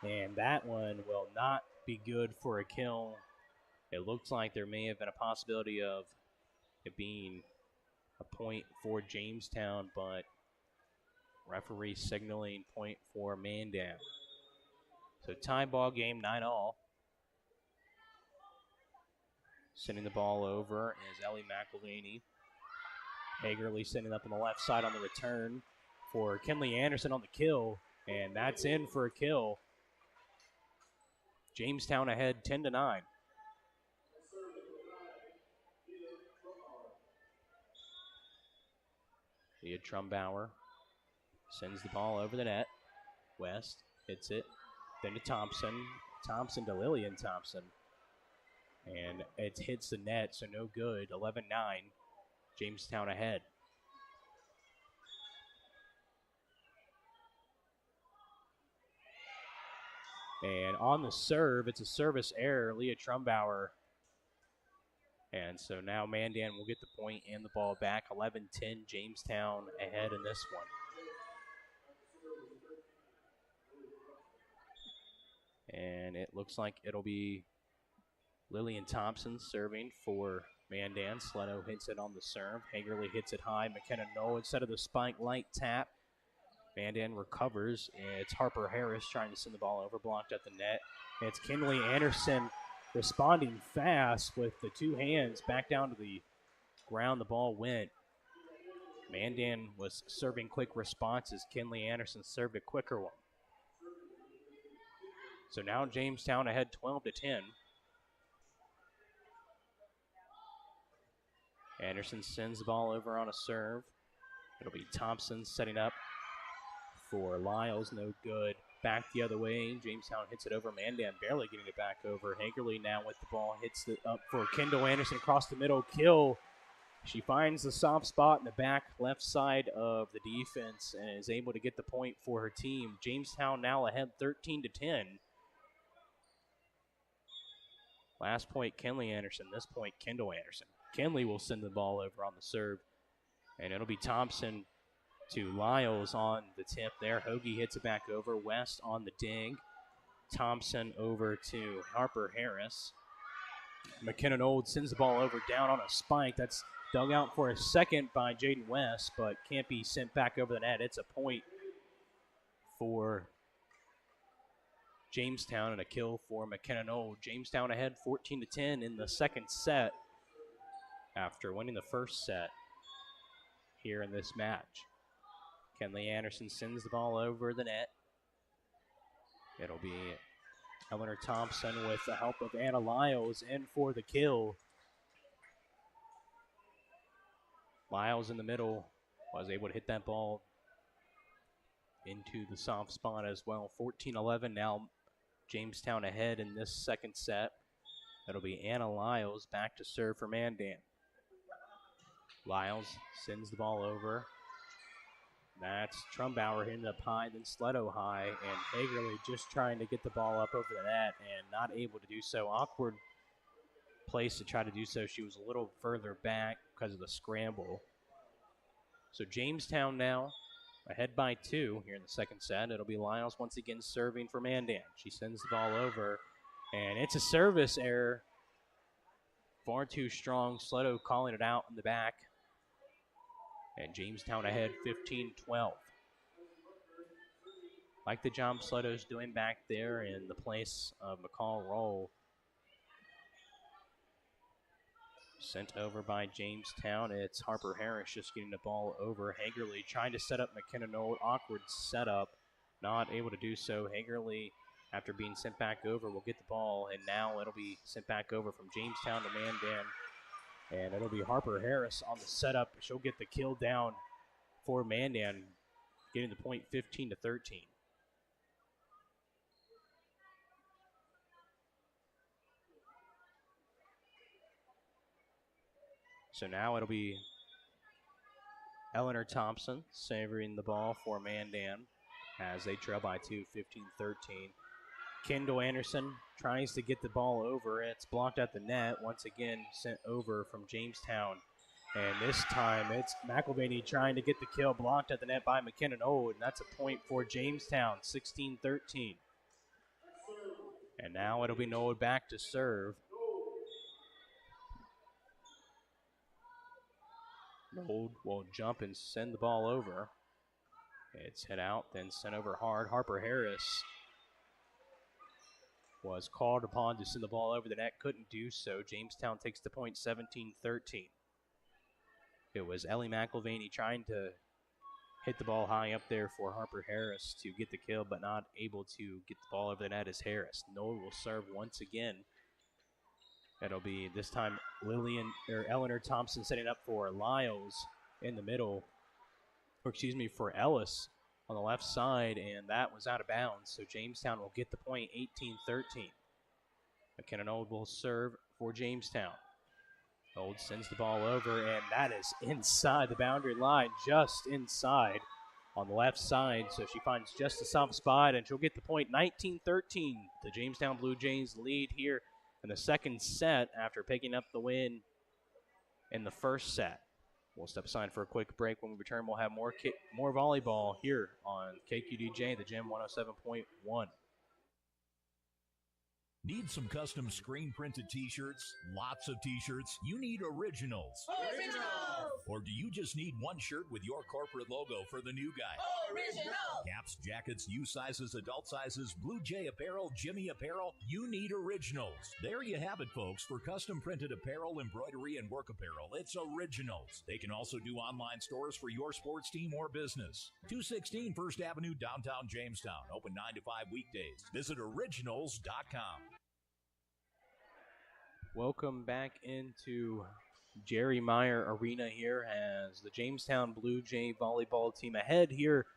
And that one will not be good for a kill. It looks like there may have been a possibility of it being a point for Jamestown, but referee signaling point for Mandan. So tie ball game, 9-all. Sending the ball over is Ellie McElvaney. Hagerly sending up on the left side on the return for Kinley Anderson on the kill, and that's in for a kill. Jamestown ahead 10-9. Leah Trumbauer sends the ball over the net. West hits it. Then to Thompson. Thompson to Lillian Thompson. And it hits the net, so no good. 11-9. Jamestown ahead. And on the serve, it's a service error. Leah Trumbauer. And so now Mandan will get the point and the ball back. 11-10, Jamestown ahead in this one. And it looks like it'll be Lillian Thompson serving for Mandan. Sleto hits it on the serve. Hagerly hits it high. McKenna Knoll instead of the spike light tap. Mandan recovers. It's Harper Harris trying to send the ball over. Blocked at the net. And it's Kinley Anderson responding fast with the two hands back down to the ground. The ball went. Mandan was serving quick responses. Kinley Anderson served a quicker one. So now Jamestown ahead 12-10. Anderson sends the ball over on a serve. It'll be Thompson setting up for Lyles. No good. Back the other way. Jamestown hits it over. Mandan barely getting it back over. Hagerly now with the ball. Hits it up for Kendall Anderson across the middle. Kill. She finds the soft spot in the back left side of the defense and is able to get the point for her team. Jamestown now ahead 13-10. Last point, Kinley Anderson. This point, Kendall Anderson. Kinley will send the ball over on the serve. And it'll be Thompson to Lyles on the tip there. Hoagie hits it back over. West on the dig. Thompson over to Harper Harris. McKinnon Old sends the ball over down on a spike. That's dug out for a second by Jaden West, but can't be sent back over the net. It's a point for Jamestown and a kill for McKinnon Old. Jamestown ahead 14-10 in the second set after winning the first set here in this match. Kenley Anderson sends the ball over the net. It'll be Eleanor Thompson with the help of Anna Lyles in for the kill. Lyles in the middle was able to hit that ball into the soft spot as well. 14-11 now. Jamestown ahead in this second set. That'll be Anna Lyles back to serve for Mandan. Lyles sends the ball over. That's Trumbauer hitting up high, then Sleto high, and Hagerly just trying to get the ball up over the net and not able to do so. Awkward place to try to do so. She was a little further back because of the scramble. So Jamestown now ahead by 2 here in the second set. It'll be Lyles once again serving for Mandan. She sends the ball over, and it's a service error. Far too strong. Sleto calling it out in the back. And Jamestown ahead 15-12. Like the job Sleto's doing back there in the place of McCall Roll. Sent over by Jamestown. It's Harper Harris just getting the ball over. Hagerly trying to set up McKenna Knoll. Awkward setup. Not able to do so. Hagerly, after being sent back over, will get the ball. And now it'll be sent back over from Jamestown to Mandan. And it'll be Harper Harris on the setup. She'll get the kill down for Mandan, getting the point 15-13. So now it'll be Eleanor Thompson savoring the ball for Mandan as they trail by 2, 15-13. Kendall Anderson tries to get the ball over. It's blocked at the net. Once again, sent over from Jamestown. And this time, it's McElvaney trying to get the kill, blocked at the net by McKinnon Old. And that's a point for Jamestown, 16-13. And now it'll be Nold back to serve. Nold will jump and send the ball over. It's hit out, then sent over hard. Harper Harris was called upon to send the ball over the net, couldn't do so. Jamestown takes the point, 17-13. It was Ellie McElvaney trying to hit the ball high up there for Harper Harris to get the kill, but not able to get the ball over the net as Harris. Nold will serve once again. It'll be this time Eleanor Thompson setting up for Lyles in the middle, for Ellis on the left side, and that was out of bounds. So Jamestown will get the point, 18-13. McKinnon Old will serve for Jamestown. Old sends the ball over, and that is inside the boundary line, just inside on the left side. So she finds just a soft spot, and she'll get the point, 19-13. The Jamestown Blue Jays lead here in the second set after picking up the win in the first set. We'll step aside for a quick break. When we return, we'll have more volleyball here on KQDJ, the Gym 107.1. Need some custom screen-printed T-shirts? Lots of T-shirts? You need originals. Originals! Or do you just need one shirt with your corporate logo for the new guy? Originals! Caps, jackets, U sizes, adult sizes, Blue Jay apparel, Jimmy apparel. You need originals. There you have it, folks. For custom-printed apparel, embroidery, and work apparel, it's Originals. They can also do online stores for your sports team or business. 216 First Avenue, downtown Jamestown. Open 9 to 5 weekdays. Visit originals.com. Welcome back into Jerry Meyer Arena here as the Jamestown Blue Jay volleyball team ahead here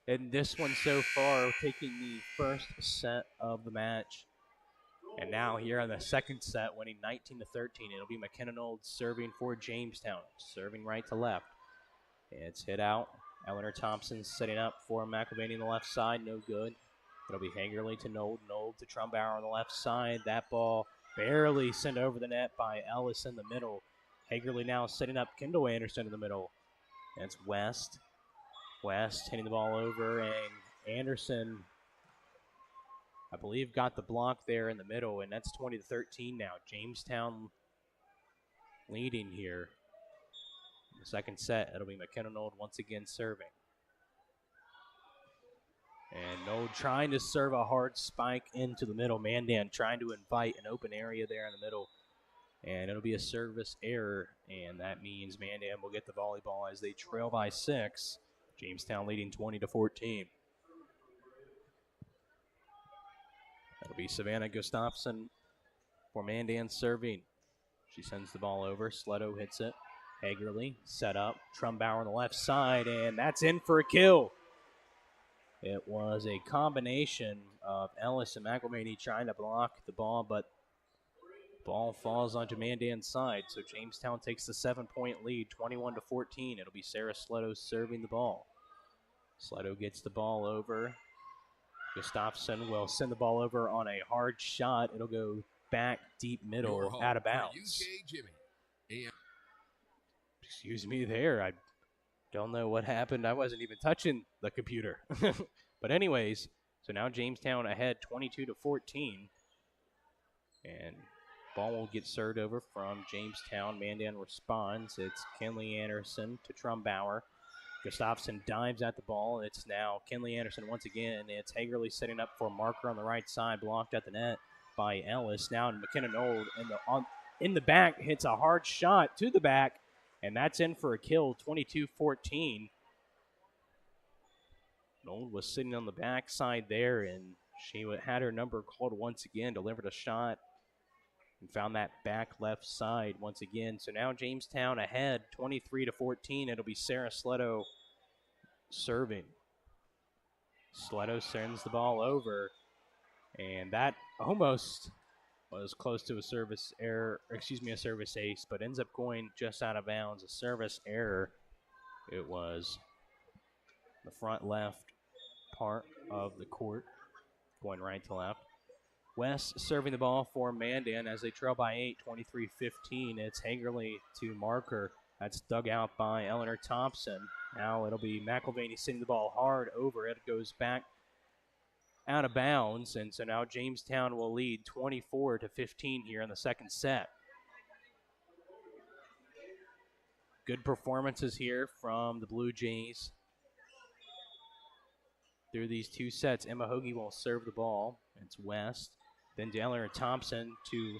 in this one so far, taking the first set of the match. And now here in the second set, winning 19-13. It'll be McKinnon Old serving for Jamestown, serving right to left. It's hit out. Eleanor Thompson setting up for McElvaney on the left side, no good. It'll be Hagerly to Nold to Trumbauer on the left side. That ball barely sent over the net by Ellis in the middle. Hagerly now setting up Kendall Anderson in the middle. That's West. West hitting the ball over, and Anderson, I believe, got the block there in the middle, and that's 20-13 now. Jamestown leading here. In the second set, it'll be McKinnon Old once again serving. And Nold trying to serve a hard spike into the middle. Mandan trying to invite an open area there in the middle. And it'll be a service error, and that means Mandan will get the volleyball as they trail by 6. Jamestown leading 20-14. That'll be Savannah Gustafson for Mandan serving. She sends the ball over. Sletto hits it. Hagerly set up. Trumbauer on the left side, and that's in for a kill. It was a combination of Ellis and McElvaney trying to block the ball, but the ball falls onto Mandan's side. So Jamestown takes the 7-point lead, 21-14. It'll be Sarah Sletto serving the ball. Sletto gets the ball over. Gustafson will send the ball over on a hard shot. It'll go back deep middle, out of bounds. Excuse me there. I don't know what happened. I wasn't even touching the computer. But anyways, so now Jamestown ahead 22-14. And ball will get served over from Jamestown. Mandan responds. It's Kenley Anderson to Trumbauer. Gustafson dives at the ball. It's now Kenley Anderson once again. It's Hagerly setting up for a marker on the right side, blocked at the net by Ellis. Now McKinnon Old in the back hits a hard shot to the back, and that's in for a kill, 22-14. Old was sitting on the back side there, and she had her number called once again, delivered a shot, and found that back left side once again. So now Jamestown ahead, 23-14. It'll be Sarah Sletto serving. Sletto sends the ball over, and that almost was close to a service error, a service ace, but ends up going just out of bounds, a service error. It was the front left part of the court, going right to left. West serving the ball for Mandan as they trail by 8, 23-15. It's Hagerly to Marker. That's dug out by Eleanor Thompson. Now it'll be McElvaney sending the ball hard over. It goes back out of bounds, and so now Jamestown will lead 24-15 here in the second set. Good performances here from the Blue Jays through these two sets. Emma Hoagie will serve the ball. It's West. Then Eleanor Thompson to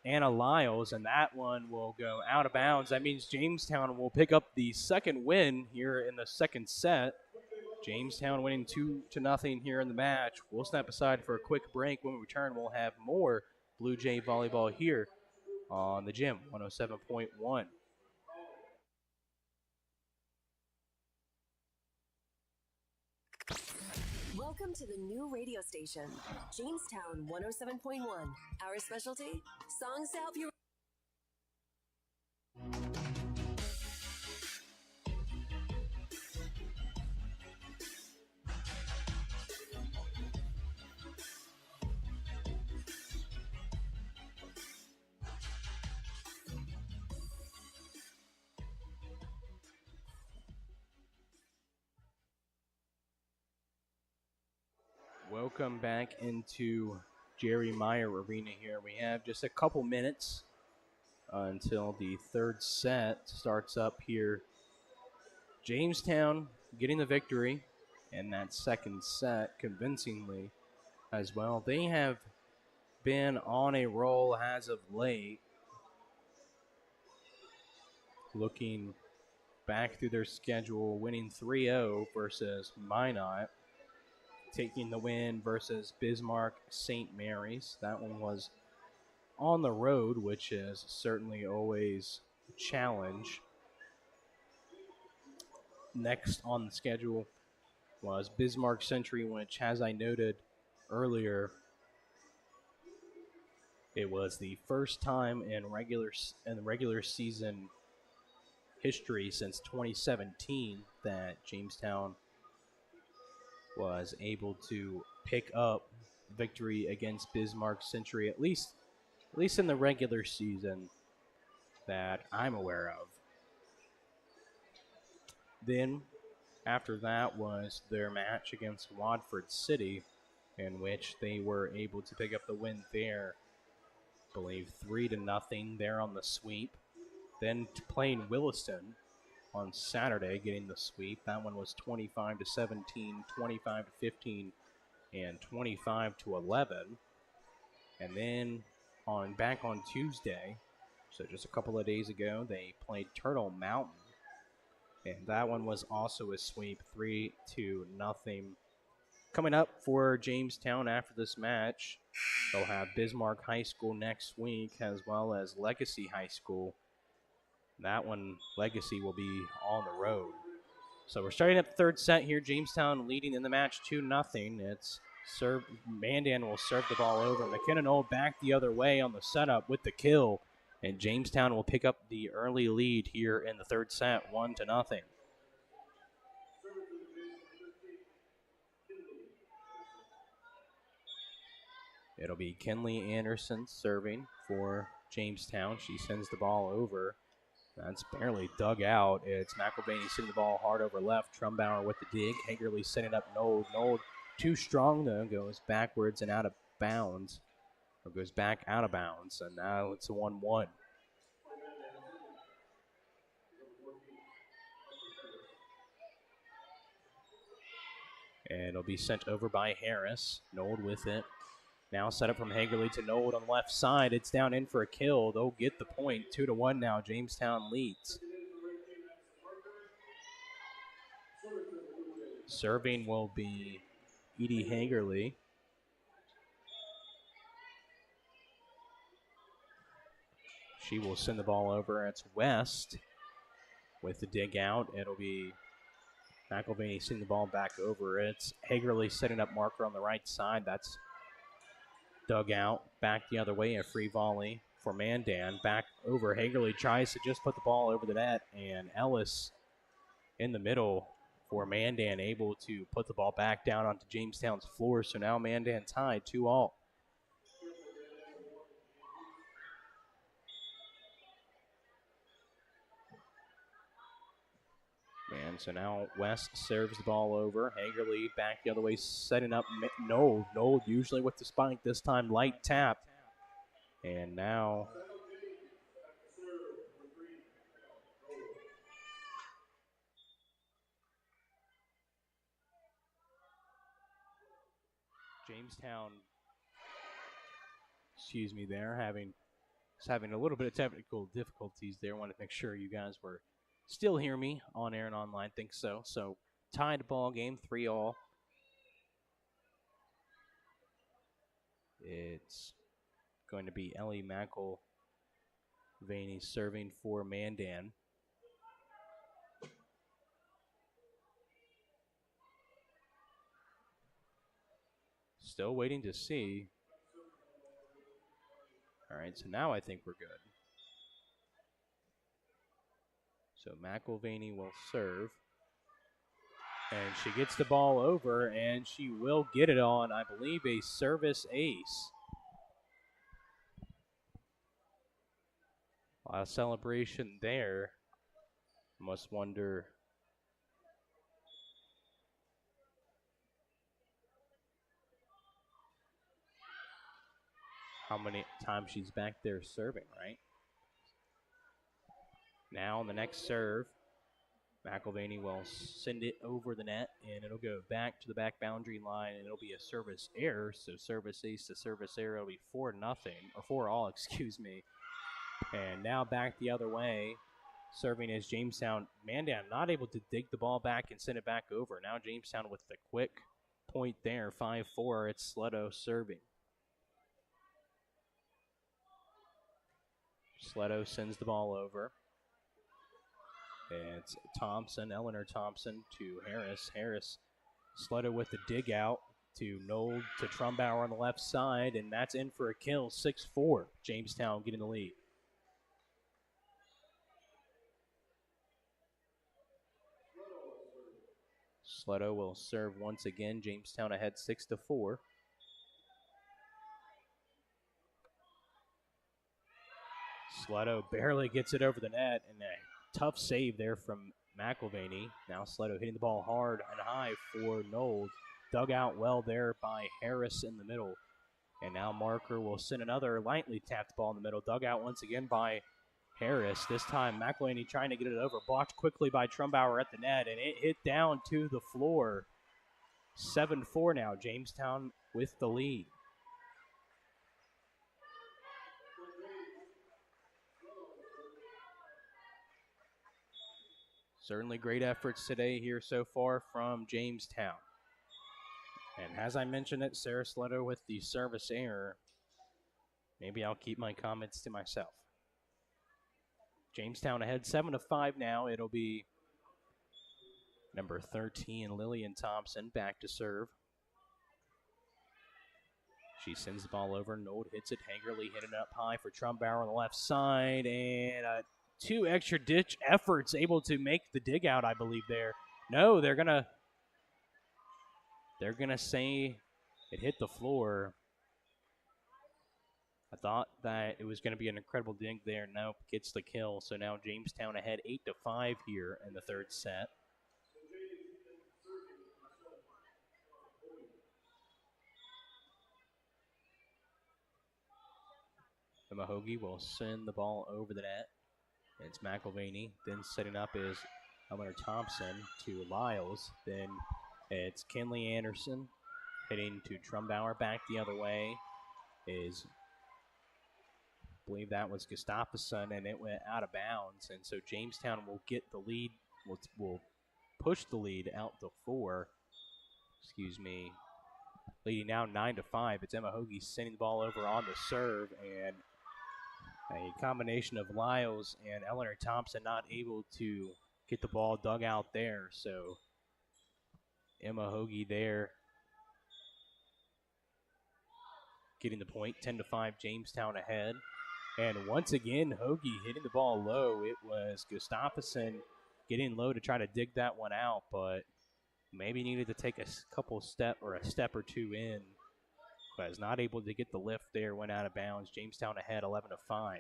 Anna Lyles, and that one will go out of bounds. That means Jamestown will pick up the second win here in the second set. Jamestown winning 2-0 here in the match. We'll step aside for a quick break. When we return, we'll have more Blue Jay volleyball here on the Gym 107.1. Welcome to the new radio station, Jamestown 107.1. Our specialty, songs to help you. Welcome back into Jerry Meyer Arena here. We have just a couple minutes until the third set starts up here. Jamestown getting the victory in that second set convincingly as well. They have been on a roll as of late. Looking back through their schedule, winning 3-0 versus Minot. Taking the win versus Bismarck St. Mary's. That one was on the road, which is certainly always a challenge. Next on the schedule was Bismarck Century, which, as I noted earlier, it was the first time in the regular season history since 2017 that Jamestown was able to pick up victory against Bismarck Century, at least in the regular season that I'm aware of. Then, after that was their match against Watford City, in which they were able to pick up the win there, I believe 3-0 there on the sweep. Then playing Williston on Saturday, getting the sweep. That one was 25-17, 25-15, and 25-11. And then back on Tuesday, so just a couple of days ago, they played Turtle Mountain. And that one was also a sweep, 3-0. Coming up for Jamestown after this match, they'll have Bismarck High School next week, as well as Legacy High School. That one, Legacy, will be on the road. So we're starting at the third set here. Jamestown leading in the match 2-0. It's Mandan will serve the ball over. McKinnon Old back the other way on the setup with the kill. And Jamestown will pick up the early lead here in the third set, 1-0. It'll be Kenley Anderson serving for Jamestown. She sends the ball over. That's barely dug out. It's McElvaney sending the ball hard over left. Trumbauer with the dig. Hagerly setting up Nold. Nold too strong, though. Goes backwards and out of bounds. Or goes back out of bounds. And now it's a 1-1. And it'll be sent over by Harris. Nold with it. Now set up from Hagerly to Nold on the left side. It's down in for a kill. They'll get the point. 2-1 now. Jamestown leads. Serving will be Edie Hagerly. She will send the ball over. It's West with the dig out. It'll be McElvaney sending the ball back over. It's Hagerly setting up Marker on the right side. That's dug out, back the other way, a free volley for Mandan. Back over, Hagerly tries to just put the ball over the net, and Ellis in the middle for Mandan, able to put the ball back down onto Jamestown's floor. So now Mandan tied 2-2. And so now West serves the ball over. Hagerly back the other way, setting up Nold. Nold usually with the spike, this time light tap. And now Jamestown, having a little bit of technical difficulties there. Want to make sure you guys were still hear me on air and online. Think so. So tied ball game, 3-3. It's going to be Ellie McElvaney serving for Mandan. Still waiting to see. All right, so now I think we're good. So McElvaney will serve. And she gets the ball over, and she will get it on, I believe, a service ace. A lot of celebration there. Must wonder how many times she's back there serving, right? Now on the next serve, McElvaney will send it over the net, and it'll go back to the back boundary line, and it'll be a service error. So service ace to service error, it'll be 4-0, or 4-all, excuse me. And now back the other way, serving is Jamestown. Mandan not able to dig the ball back and send it back over. Now Jamestown with the quick point there, 5-4. It's Sleto serving. Sleto sends the ball over. It's Thompson, Eleanor Thompson to Harris. Harris, Sleto with the dig out to Nold to Trumbauer on the left side, and that's in for a kill, 6-4. Jamestown getting the lead. Sleto will serve once again. Jamestown ahead 6-4. Sleto barely gets it over the net, and a tough save there from McElvaney. Now Sleto hitting the ball hard and high for Nold. Dug out well there by Harris in the middle. And now Marker will send another lightly tapped ball in the middle. Dug out once again by Harris. This time McElvaney trying to get it over. Blocked quickly by Trumbauer at the net, and it hit down to the floor. 7-4 now. Jamestown with the lead. Certainly great efforts today here so far from Jamestown. And as I mentioned it, Sarah Sleto with the service error. Maybe I'll keep my comments to myself. Jamestown ahead 7-5 now. It'll be number 13, Lillian Thompson, back to serve. She sends the ball over. Nold hits it. Hagerly hitting up high for Trumbauer on the left side. And two extra ditch efforts able to make the dig out, I believe, there. No, they're gonna say it hit the floor. I thought that it was going to be an incredible dig there. Nope, gets the kill. So now Jamestown ahead 8-5 here in the third set. Mahogie will send the ball over the net. It's McElvaney. Then setting up is Eleanor Thompson to Lyles. Then it's Kinley Anderson hitting to Trumbauer. Back the other way is, I believe that was Gustafsson, and it went out of bounds. And so Jamestown will get the lead, will push the lead out to 4. Excuse me. Leading now 9-5. It's Emma Hoagie sending the ball over on the serve, and a combination of Lyles and Eleanor Thompson not able to get the ball dug out there. So Emma Hoagie there getting the point, 10-5, Jamestown ahead. And once again, Hoagie hitting the ball low. It was Gustafsson getting low to try to dig that one out, but maybe needed to take a step or two in. But is not able to get the lift there, went out of bounds. Jamestown ahead 11-5.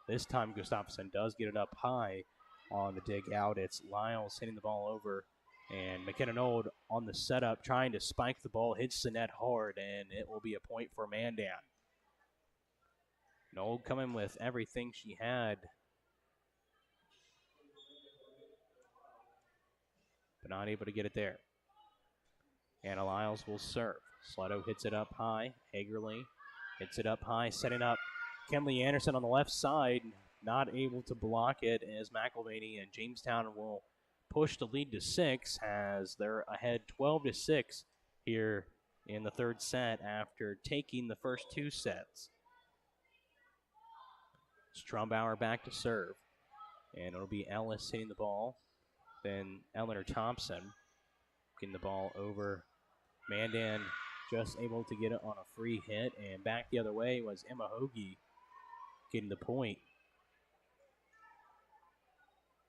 This time Gustafson does get it up high on the dig out. It's Lyles hitting the ball over, and McKenna Nold on the setup trying to spike the ball, hits the net hard, and it will be a point for Mandan. Nold coming with everything she had, but not able to get it there. Anna Lyles will serve. Sletto hits it up high. Hagerly hits it up high, setting up Kenley Anderson on the left side. Not able to block it as McElvaney and Jamestown will push the lead to 6 as they're ahead 12-6 here in the third set after taking the first 2 sets. Strumbauer back to serve, and it'll be Ellis hitting the ball. Then Eleanor Thompson getting the ball over. Mandan just able to get it on a free hit, and back the other way was Emma Hoagie getting the point.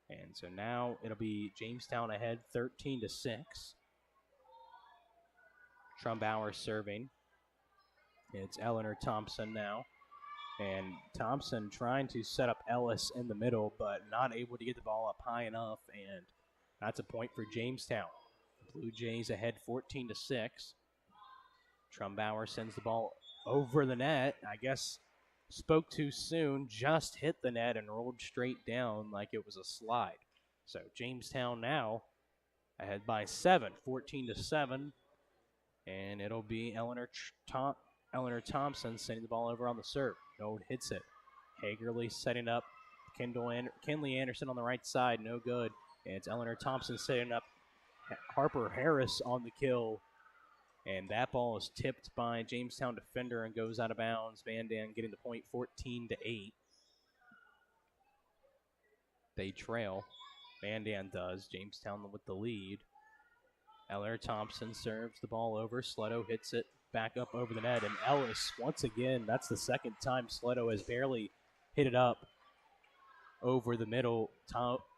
And so now it'll be Jamestown ahead 13-6. Trumbauer serving. It's Eleanor Thompson now. And Thompson trying to set up Ellis in the middle, but not able to get the ball up high enough, and that's a point for Jamestown. Blue Jays ahead 14-6. Trumbauer sends the ball over the net. I guess spoke too soon, just hit the net and rolled straight down like it was a slide. So Jamestown now ahead by 7, 14-7. And it'll be Eleanor Thompson sending the ball over on the serve. Nold hits it. Hagerly setting up Kinley Anderson on the right side, no good. And it's Eleanor Thompson setting up Harper Harris on the kill. And that ball is tipped by Jamestown defender and goes out of bounds. Mandan getting the point 14-8. They trail. Mandan does. Jamestown with the lead. Eleanor Thompson serves the ball over. Sletto hits it back up over the net. And Ellis, once again, that's the second time Sletto has barely hit it up over the middle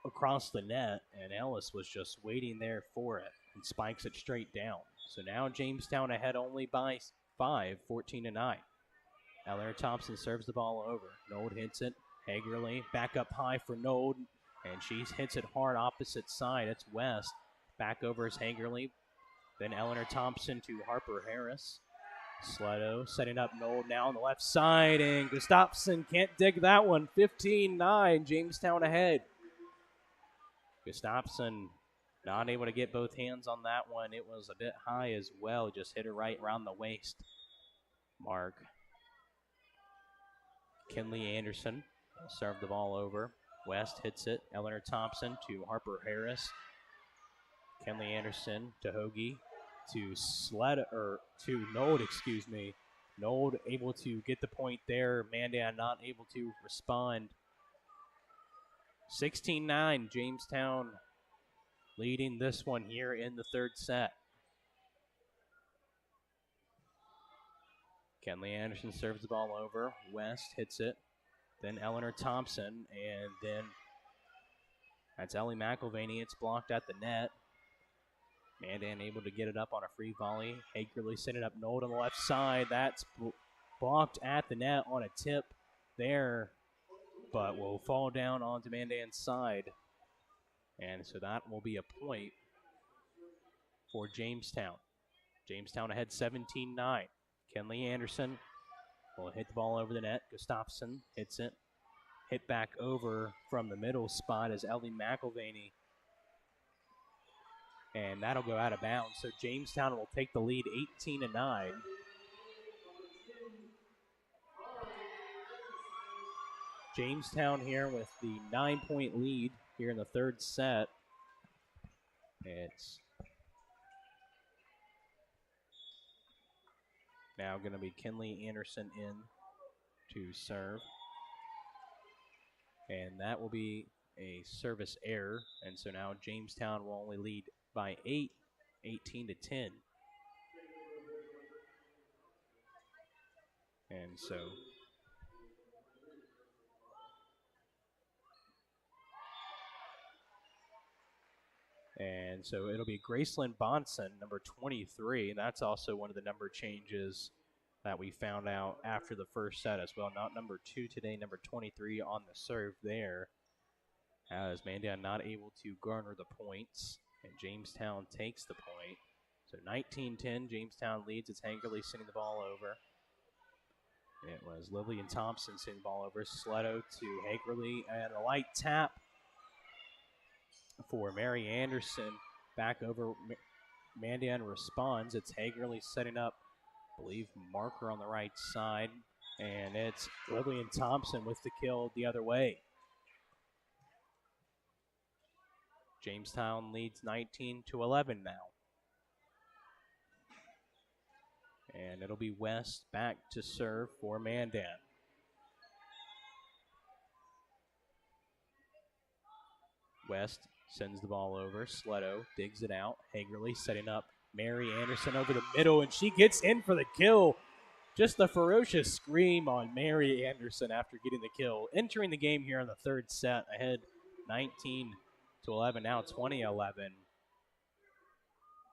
across the net. And Ellis was just waiting there for it and spikes it straight down. So now Jamestown ahead only by 5, 14-9. Eleanor Thompson serves the ball over. Nold hits it. Hagerly back up high for Nold, and she hits it hard opposite side. It's West. Back over is Hagerly. Then Eleanor Thompson to Harper Harris. Sletto setting up Nold now on the left side, and Gustafson can't dig that one. 15-9, Jamestown ahead. Gustafson not able to get both hands on that one. It was a bit high as well. Just hit it right around the waist mark. Kinley Anderson will serve the ball over. West hits it. Eleanor Thompson to Harper Harris. Kinley Anderson to Hoagie. To Nold, excuse me. Nold able to get the point there. Mandan not able to respond. 16-9, Jamestown leading this one here in the third set. Kenley Anderson serves the ball over. West hits it. Then Eleanor Thompson. And then that's Ellie McElvaney. It's blocked at the net. Mandan able to get it up on a free volley. Hagerly setting up Nold on the left side. That's blocked at the net on a tip there, but will fall down onto Mandan's side. And so that will be a point for Jamestown. Jamestown ahead 17-9. Kenley Anderson will hit the ball over the net. Gustafson hits it. Hit back over from the middle spot as Ellie McElvaney. And that'll go out of bounds. So Jamestown will take the lead 18-9. Jamestown here with the 9-point lead here in the third set. It's now going to be Kinley Anderson in to serve. And that will be a service error. And so now Jamestown will only lead by 8, 18-10. And so And so it'll be Gracelyn Bonson, number 23. That's also one of the number changes that we found out after the first set as well. Not number 2 today, number 23 on the serve there. As Mandan not able to garner the points, and Jamestown takes the point. So 19-10, Jamestown leads. It's Hagerly sending the ball over. It was Lillian Thompson sending the ball over. Sletto to Hagerly, and a light tap for Mary Anderson. Back over. Mandan responds. It's Hagerly setting up, I believe, marker on the right side. And it's Lillian Thompson with the kill the other way. Jamestown leads 19-11 now. And it'll be West back to serve for Mandan. West sends the ball over. Sletto digs it out. Hagerly setting up Mary Anderson over the middle, and she gets in for the kill. Just the ferocious scream on Mary Anderson after getting the kill. Entering the game here in the third set, ahead 19-11, now 20-11.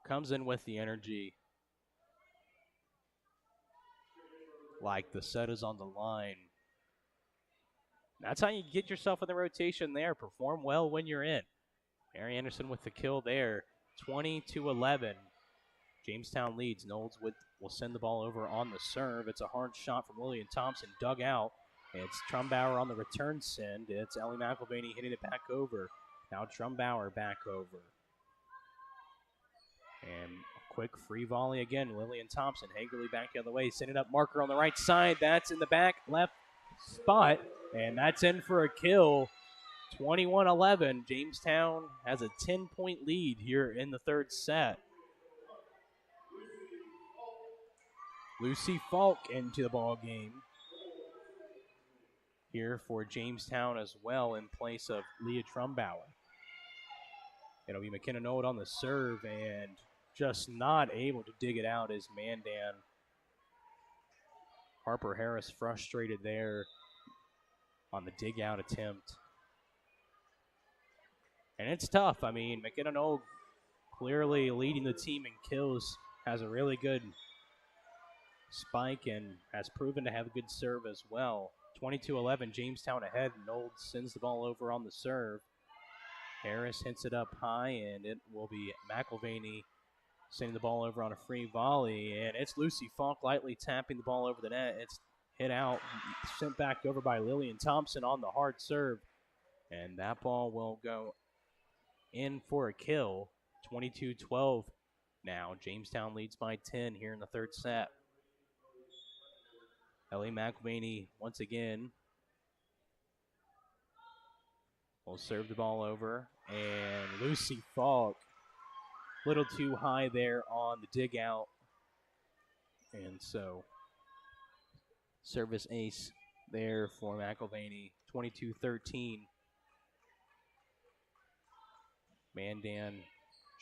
Comes in with the energy like the set is on the line. That's how you get yourself in the rotation there. Perform well when you're in. Mary Anderson with the kill there. 20-11. Jamestown leads. Knowles will send the ball over on the serve. It's a hard shot from Lillian Thompson. Dug out. It's Trumbauer on the return send. It's Ellie McElvaney hitting it back over. Now Trumbauer back over. And a quick free volley again. Lillian Thompson. Hagerly back the other way. Sending up marker on the right side. That's in the back left spot. And that's in for a kill. 21-11. Jamestown has a 10-point lead here in the third set. Lucy Falk into the ball game here for Jamestown as well in place of Leah Trumbauer. It'll be McKenna Nold on the serve and just not able to dig it out as Mandan. Harper Harris frustrated there on the dig out attempt. And it's tough. I mean, McKenna Nold clearly leading the team in kills, has a really good spike and has proven to have a good serve as well. 22-11, Jamestown ahead. Nold sends the ball over on the serve. Harris hits it up high, and it will be McElvaney sending the ball over on a free volley. And it's Lucy Falk lightly tapping the ball over the net. It's hit out, sent back over by Lillian Thompson on the hard serve. And that ball will go in for a kill. 22-12 now. Jamestown leads by 10 here in the third set. Ellie McElvaney once again will serve the ball over. And Lucy Falk, a little too high there on the dig out. And so service ace there for McElvaney. 22-13. Mandan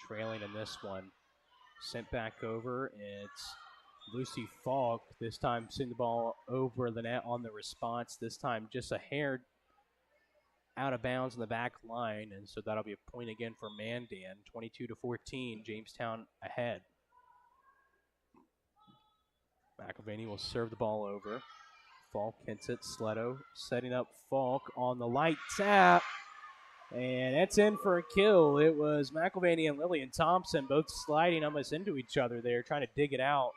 trailing in this one. Sent back over. It's Lucy Falk, this time sending the ball over the net on the response. This time just a hair out of bounds in the back line. And so that'll be a point again for Mandan. 22-14, Jamestown ahead. McElvaney will serve the ball over. Falk hits it. Sletto setting up Falk on the light tap. And that's in for a kill. It was McElvaney and Lillian Thompson both sliding almost into each other there, trying to dig it out.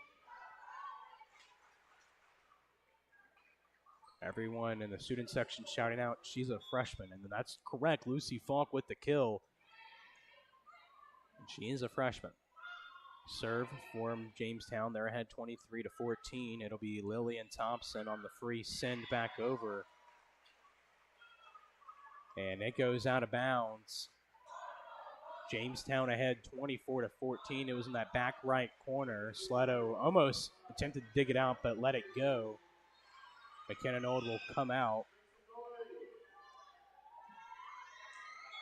Everyone in the student section shouting out, she's a freshman. And that's correct. Lucy Falk with the kill. And she is a freshman. Serve for Jamestown. They're ahead 23-14. It'll be Lillian Thompson on the free send back over. And it goes out of bounds. Jamestown ahead 24-14. It was in that back right corner. Sletto almost attempted to dig it out, but let it go. McKenna Nold will come out.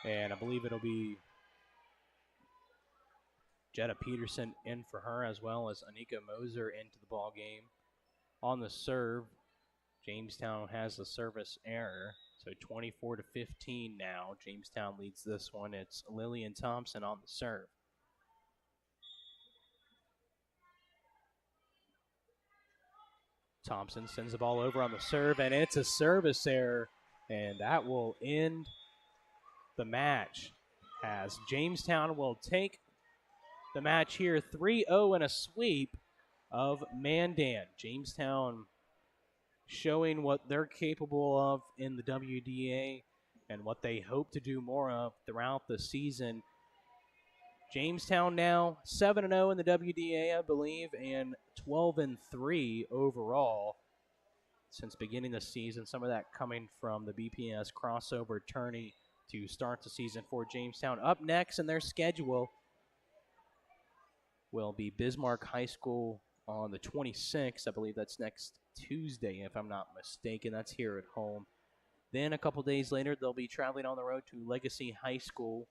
And I believe it'll be Jetta Peterson in for her, as well as Anika Moser into the ball game. On the serve, Jamestown has the service error. So 24-15 now. Jamestown leads this one. It's Lillian Thompson on the serve. Thompson sends the ball over on the serve, and it's a service error, and that will end the match as Jamestown will take the match here 3-0 in a sweep of Mandan. Jamestown showing what they're capable of in the WDA and what they hope to do more of throughout the season. Jamestown now 7-0 in the WDA, I believe, and 12-3 overall since beginning the season. Some of that coming from the BPS crossover tourney to start the season for Jamestown. Up next in their schedule will be Bismarck High School on the 26th. I believe that's next Tuesday, if I'm not mistaken. That's here at home. Then a couple days later, they'll be traveling on the road to Legacy High School.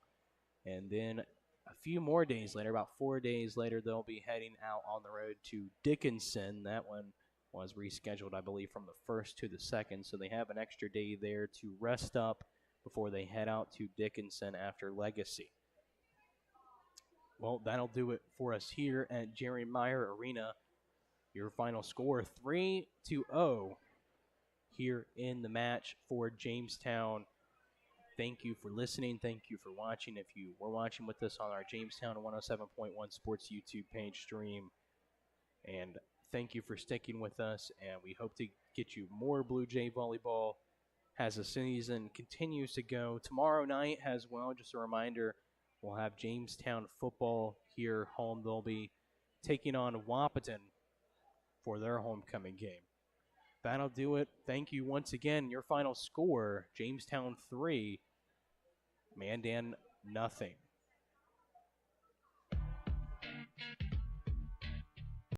And then a few more days later, about 4 days later, they'll be heading out on the road to Dickinson. That one was rescheduled, I believe, from the 1st to the 2nd. So they have an extra day there to rest up before they head out to Dickinson after Legacy. Well, that'll do it for us here at Jerry Meyer Arena. Your final score, 3-0 here in the match for Jamestown. Thank you for listening. Thank you for watching. If you were watching with us on our Jamestown 107.1 Sports YouTube page stream. And thank you for sticking with us. And we hope to get you more Blue Jay volleyball as the season continues to go. Tomorrow night as well, just a reminder, we'll have Jamestown football here home. They'll be taking on Wahpeton for their homecoming game. That'll do it. Thank you once again. Your final score, Jamestown 3, Mandan nothing.